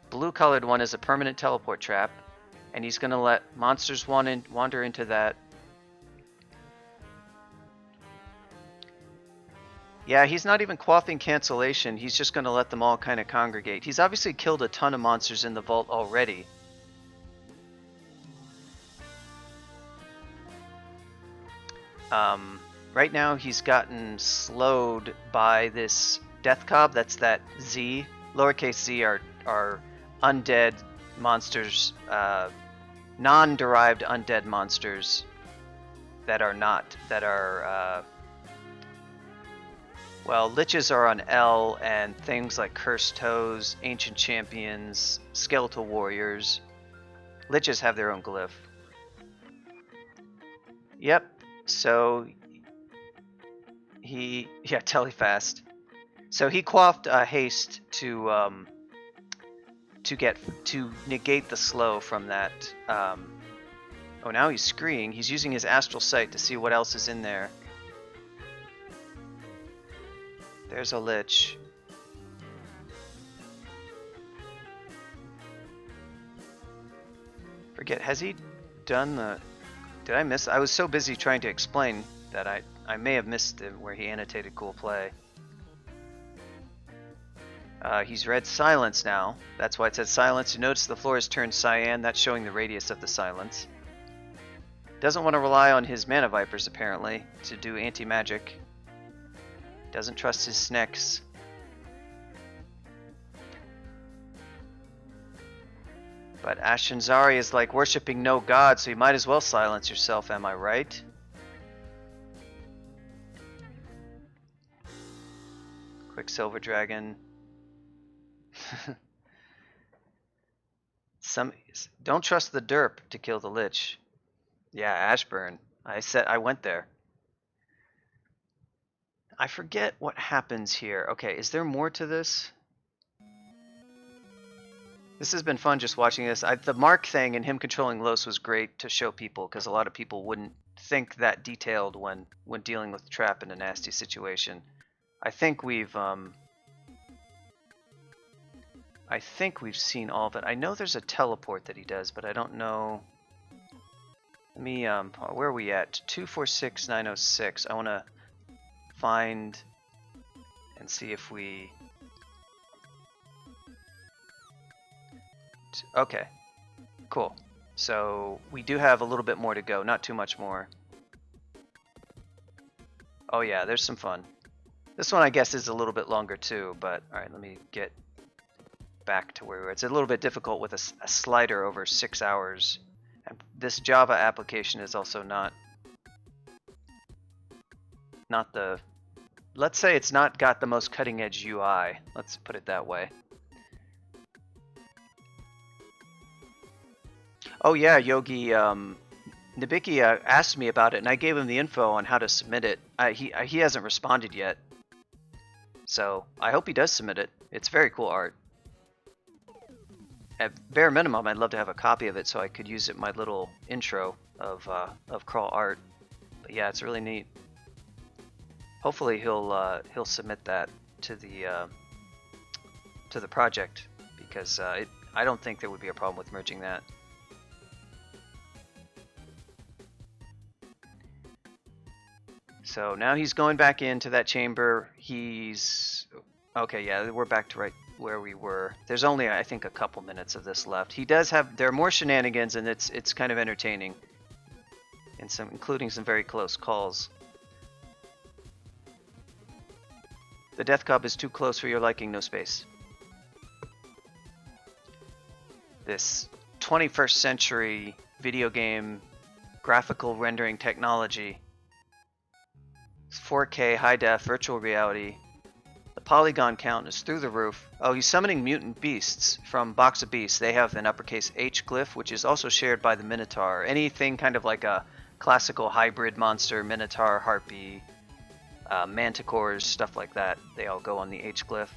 blue colored one is a permanent teleport trap, and he's going to let monsters wander into that. Yeah, he's not even quaffing cancellation. He's just going to let them all kind of congregate. He's obviously killed a ton of monsters in the vault already. Right now he's gotten slowed by this Death Cob. That's that Z. Lowercase z are undead monsters, non-derived undead monsters well, liches are on L, and things like Cursed Toes, Ancient Champions, Skeletal Warriors. Liches have their own glyph. Yep. So Telefast. So he quaffed haste to negate the slow from that. Oh, now he's screeing. He's using his astral sight to see what else is in there. There's a lich. Forget, has he done the... Did I miss? I was so busy trying to explain that I may have missed him where he annotated cool play. He's read silence now. That's why it says silence. You notice the floor has turned cyan. That's showing the radius of the silence. Doesn't want to rely on his mana vipers apparently to do anti-magic. Doesn't trust his snacks. But Ashanzari is like worshipping no god, so you might as well silence yourself, am I right? Quicksilver Dragon. Don't trust the derp to kill the lich. Yeah, Ashburn. I went there. I forget what happens here. Okay, is there more to this? This has been fun just watching this. The Mark thing and him controlling Los was great to show people, because a lot of people wouldn't think that detailed when dealing with Trap in a nasty situation. I think we've seen all of it. I know there's a teleport that he does, but I don't know. Let me where are we at? 246906. I want to find and see if we. Okay, cool. So we do have a little bit more to go, not too much more. Oh yeah, there's some fun. This one I guess is a little bit longer too, but all right, let me get back to where we were. It's a little bit difficult with a slider over 6 hours. And this Java application is also not the, let's say it's not got the most cutting edge UI. Let's put it that way. Oh yeah, Yogi, Nabiki asked me about it, and I gave him the info on how to submit it. He hasn't responded yet, so I hope he does submit it. It's very cool art. At bare minimum, I'd love to have a copy of it so I could use it in my little intro of crawl art. But yeah, it's really neat. Hopefully he'll submit that to the project, because I don't think there would be a problem with merging that. So now he's going back into that chamber. He's okay. Yeah, we're back to right where we were. There's only, I think, a couple minutes of this left. He does have, there are more shenanigans, and it's kind of entertaining, and including some very close calls. The Death Cub is too close for your liking, no space. This 21st century video game graphical rendering technology. 4K, high def, virtual reality. The polygon count is through the roof. Oh, he's summoning mutant beasts from Box of Beasts. They have an uppercase H glyph, which is also shared by the Minotaur. Anything kind of like a classical hybrid monster, Minotaur, Harpy, Manticores, stuff like that. They all go on the H glyph.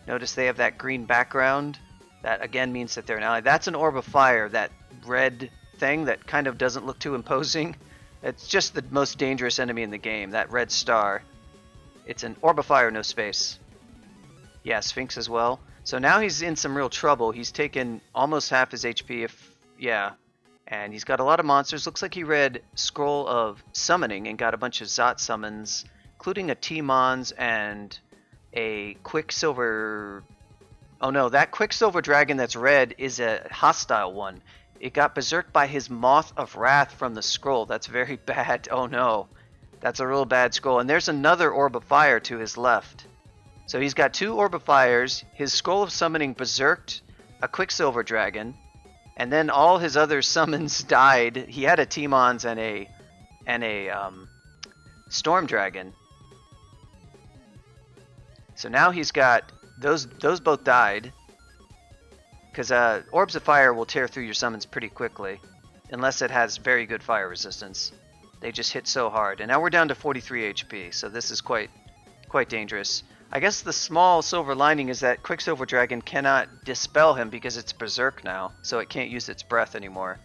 Notice they have that green background. That again means that they're an ally. That's an orb of fire, that red thing that kind of doesn't look too imposing. It's just the most dangerous enemy in the game, that red star. It's an orb of fire, no space. Yeah, Sphinx as well. So now he's in some real trouble. He's taken almost half his HP, yeah. And he's got a lot of monsters. Looks like he read Scroll of Summoning and got a bunch of Zot summons, including a T-Mons and a Quicksilver. Oh no, that Quicksilver dragon that's red is a hostile one. It got berserked by his Moth of Wrath from the scroll. That's very bad. Oh no. That's a real bad scroll. And there's another Orb of Fire to his left. So he's got two Orb of Fires. His Scroll of Summoning berserked a Quicksilver dragon. And then all his other summons died. He had a T-Mons and a Storm Dragon. So now he's got those both died. Because Orbs of Fire will tear through your summons pretty quickly, unless it has very good fire resistance. They just hit so hard. And now we're down to 43 HP, so this is quite dangerous. I guess the small silver lining is that Quicksilver Dragon cannot dispel him because it's Berserk now, so it can't use its breath anymore.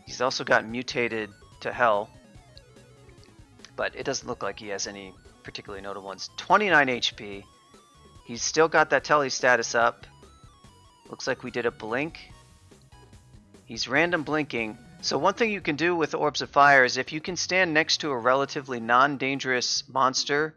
He's also got mutated to Hell, but it doesn't look like he has any particularly notable ones. 29 HP. He's still got that Tele status up. Looks like we did a blink. He's random blinking. So one thing you can do with Orbs of Fire is if you can stand next to a relatively non-dangerous monster,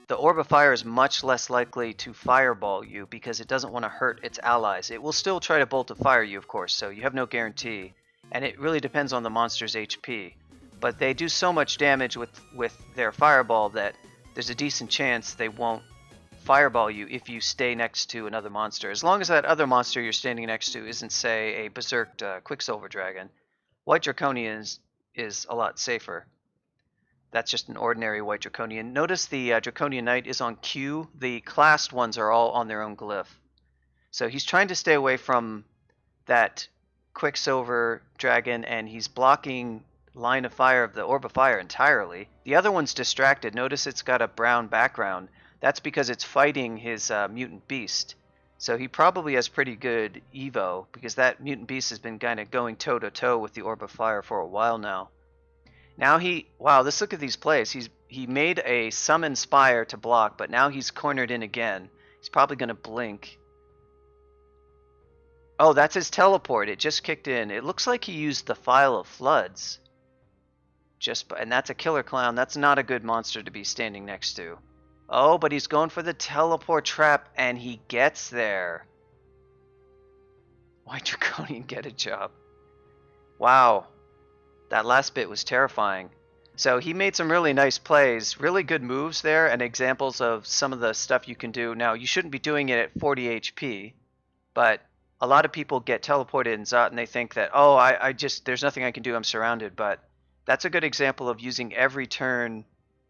the Orb of Fire is much less likely to fireball you because it doesn't want to hurt its allies. It will still try to bolt of fire you, of course, so you have no guarantee. And it really depends on the monster's HP. But they do so much damage with their fireball that there's a decent chance they won't fireball you if you stay next to another monster. As long as that other monster you're standing next to isn't, say, a berserked Quicksilver Dragon. White Draconian is a lot safer. That's just an ordinary White Draconian. Notice the Draconian Knight is on Q. The classed ones are all on their own glyph. So he's trying to stay away from that Quicksilver Dragon, and he's blocking line of fire of the Orb of Fire entirely. The other one's distracted. Notice it's got a brown background. That's because it's fighting his mutant beast. So he probably has pretty good Evo, because that mutant beast has been kind of going toe-to-toe with the Orb of Fire for a while now. Now wow, let's look at these plays. He made a summon Spire to block, but now he's cornered in again. He's probably going to blink. Oh, that's his teleport. It just kicked in. It looks like he used the File of Floods. And that's a Killer Clown. That's not a good monster to be standing next to. Oh, but he's going for the teleport trap, and he gets there. White Draconian, get a job. Wow. That last bit was terrifying. So he made some really nice plays, really good moves there, and examples of some of the stuff you can do. Now, you shouldn't be doing it at 40 HP, but a lot of people get teleported in Zot and they think that, oh, I just, there's nothing I can do, I'm surrounded. But that's a good example of using every turn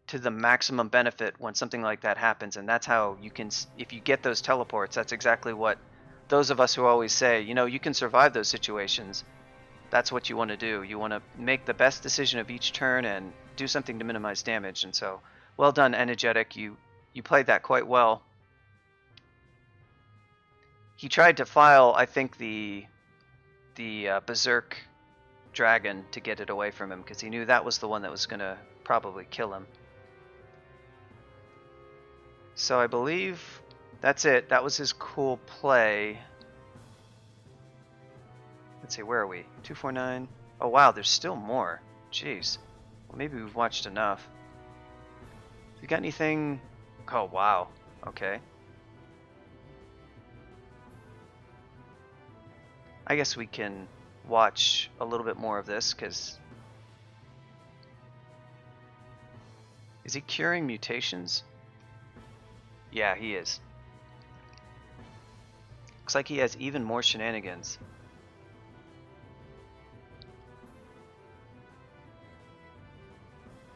to the maximum benefit when something like that happens. And that's how you can, if you get those teleports, that's exactly what those of us who always say, you know, you can survive those situations. That's what you want to do. You want to make the best decision of each turn and do something to minimize damage. And so, well done, Energetic. You played that quite well. He tried to file, I think, the Berserk Dragon to get it away from him because he knew that was the one that was going to probably kill him. So I believe that's it. That was his cool play. Let's see, where are we? 249. Oh wow, there's still more. Jeez. Well, maybe we've watched enough. You got anything? Oh wow. Okay. I guess we can watch a little bit more of this because is he curing mutations? Yeah, he is. Looks like he has even more shenanigans.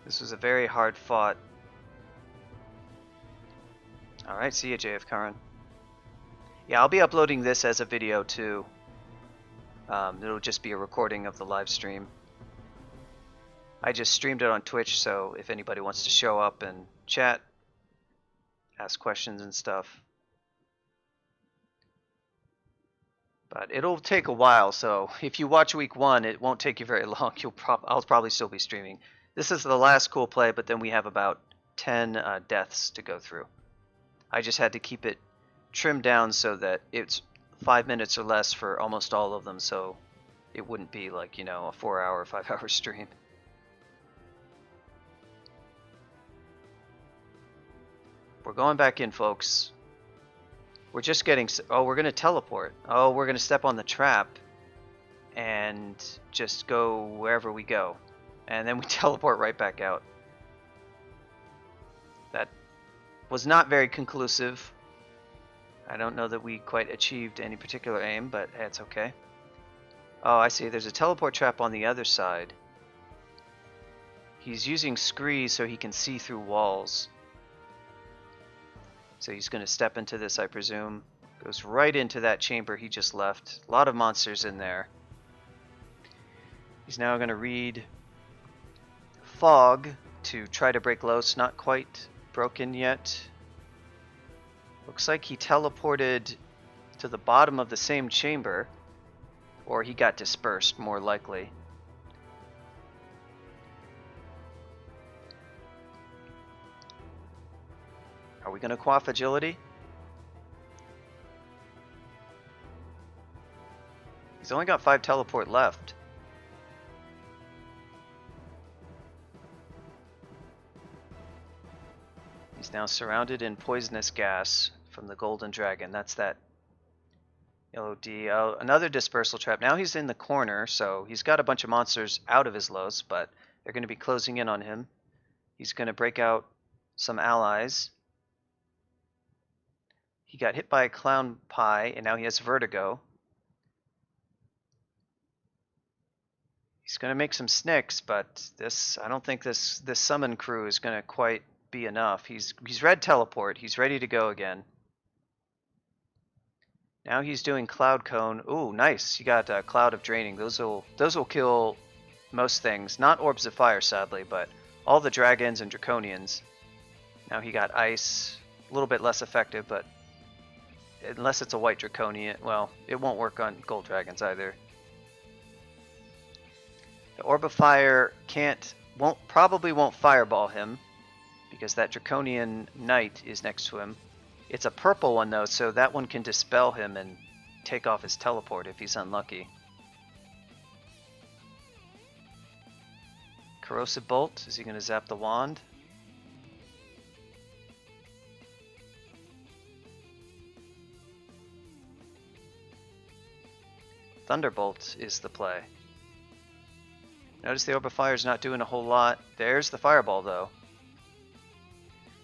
This was a very hard fought. Alright, see ya, JF Karan. Yeah, I'll be uploading this as a video too. It'll just be a recording of the live stream. I just streamed it on Twitch, so if anybody wants to show up and chat, ask questions and stuff. But it'll take a while, so if you watch week 1, it won't take you very long. I'll probably still be streaming. This is the last cool play, but then we have about 10 deaths to go through. I just had to keep it trimmed down so that it's 5 minutes or less for almost all of them, so it wouldn't be like, you know, a 4-hour, 5-hour stream. We're going back in, folks. We're just getting... Oh, we're going to teleport. Oh, we're going to step on the trap and just go wherever we go. And then we teleport right back out. That was not very conclusive. I don't know that we quite achieved any particular aim, but it's okay. Oh, I see. There's a teleport trap on the other side. He's using Scree so he can see through walls. So he's going to step into this, I presume. Goes right into that chamber he just left. A lot of monsters in there. He's now going to read Fog to try to break Los. Not quite broken yet. Looks like he teleported to the bottom of the same chamber. Or he got dispersed, more likely. Are we going to quaff agility? He's only got 5 teleport left. He's now surrounded in poisonous gas from the Golden Dragon. That's that LOD. Another dispersal trap. Now he's in the corner, so he's got a bunch of monsters out of his Los, but they're going to be closing in on him. He's going to break out some allies. He got hit by a clown pie, and now he has vertigo. He's going to make some snicks, but I don't think this summon crew is going to quite be enough. He's read teleport. He's ready to go again. Now he's doing Cloud Cone. Ooh, nice. You got Cloud of Draining. Those will kill most things. Not Orbs of Fire, sadly, but all the dragons and draconians. Now he got Ice. A little bit less effective, but unless it's a white draconian, well, it won't work on gold dragons either. The Orb of Fire can't probably won't fireball him because that Draconian Knight is next to him. It's a purple one though, so that one can dispel him and take off his teleport if he's unlucky. Corrosive Bolt, is he going to zap the wand? Thunderbolt is the play. Notice the Orb of Fire is not doing a whole lot. There's the Fireball though.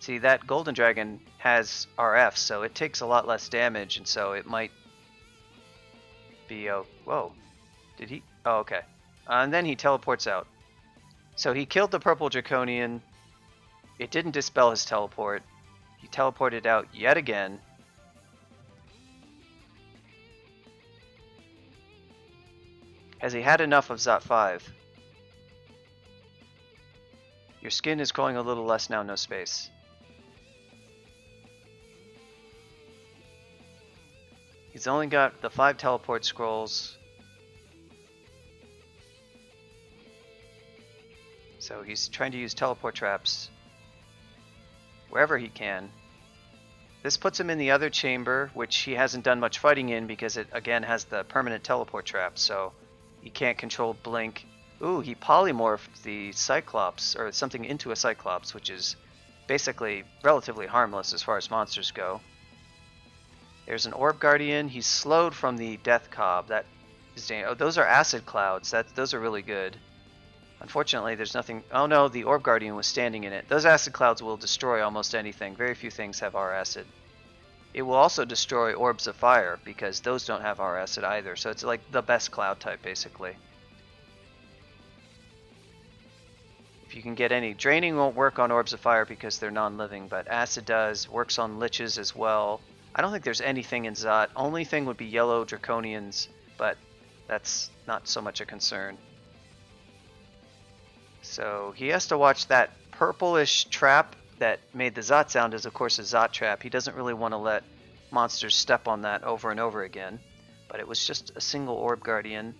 See, that Golden Dragon has RF, so it takes a lot less damage, and so it might be... Oh, whoa. Did he? Oh, okay. And then he teleports out. So he killed the Purple Draconian. It didn't dispel his teleport. He teleported out yet again. Has he had enough of Zot 5? Your skin is growing a little less now, no space. He's only got the 5 teleport scrolls. So he's trying to use teleport traps wherever he can. This puts him in the other chamber, which he hasn't done much fighting in because it again has the permanent teleport trap, so he can't control Blink. Ooh, he polymorphed the Cyclops, or something into a Cyclops, which is basically relatively harmless as far as monsters go. There's an Orb Guardian. He's slowed from the Death Cob. That is dangerous. Oh, those are Acid Clouds. Those are really good. Unfortunately, there's nothing... Oh no, the Orb Guardian was standing in it. Those Acid Clouds will destroy almost anything. Very few things have R-Acid. It will also destroy Orbs of Fire, because those don't have R-Acid either. So it's like the best cloud type, basically. If you can get any... Draining won't work on Orbs of Fire because they're non-living, but Acid does. Works on Liches as well. I don't think there's anything in Zot. Only thing would be yellow Draconians, but that's not so much a concern. So he has to watch that purplish trap that made the Zot sound is of course a Zot trap. He doesn't really want to let monsters step on that over and over again. But it was just a single Orb Guardian.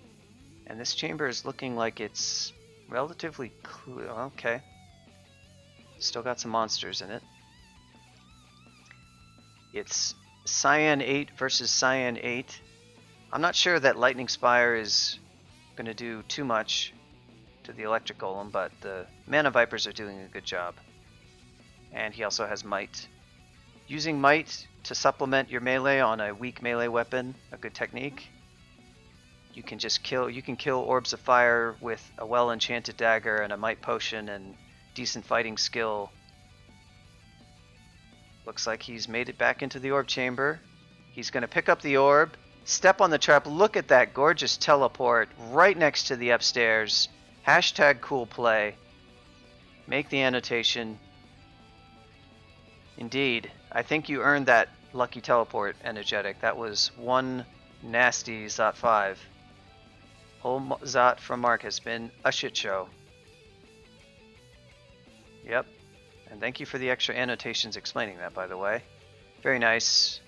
And this chamber is looking like it's relatively clear. Okay. Still got some monsters in it. It's Cyan 8 versus Cyan 8. I'm not sure that Lightning Spire is going to do too much to the Electric Golem, but the Mana Vipers are doing a good job. And he also has Might. Using Might to supplement your melee on a weak melee weapon, a good technique. You can just kill Orbs of Fire with a well-enchanted dagger and a Might Potion and decent fighting skill. Looks like he's made it back into the Orb Chamber. He's going to pick up the Orb, step on the trap. Look at that gorgeous teleport right next to the upstairs. Hashtag cool play. Make the annotation. Indeed. I think you earned that lucky teleport, Energetic. That was one nasty Zot 5. Whole Zot from Mark has been a shit show. Yep. And thank you for the extra annotations explaining that, by the way. Very nice.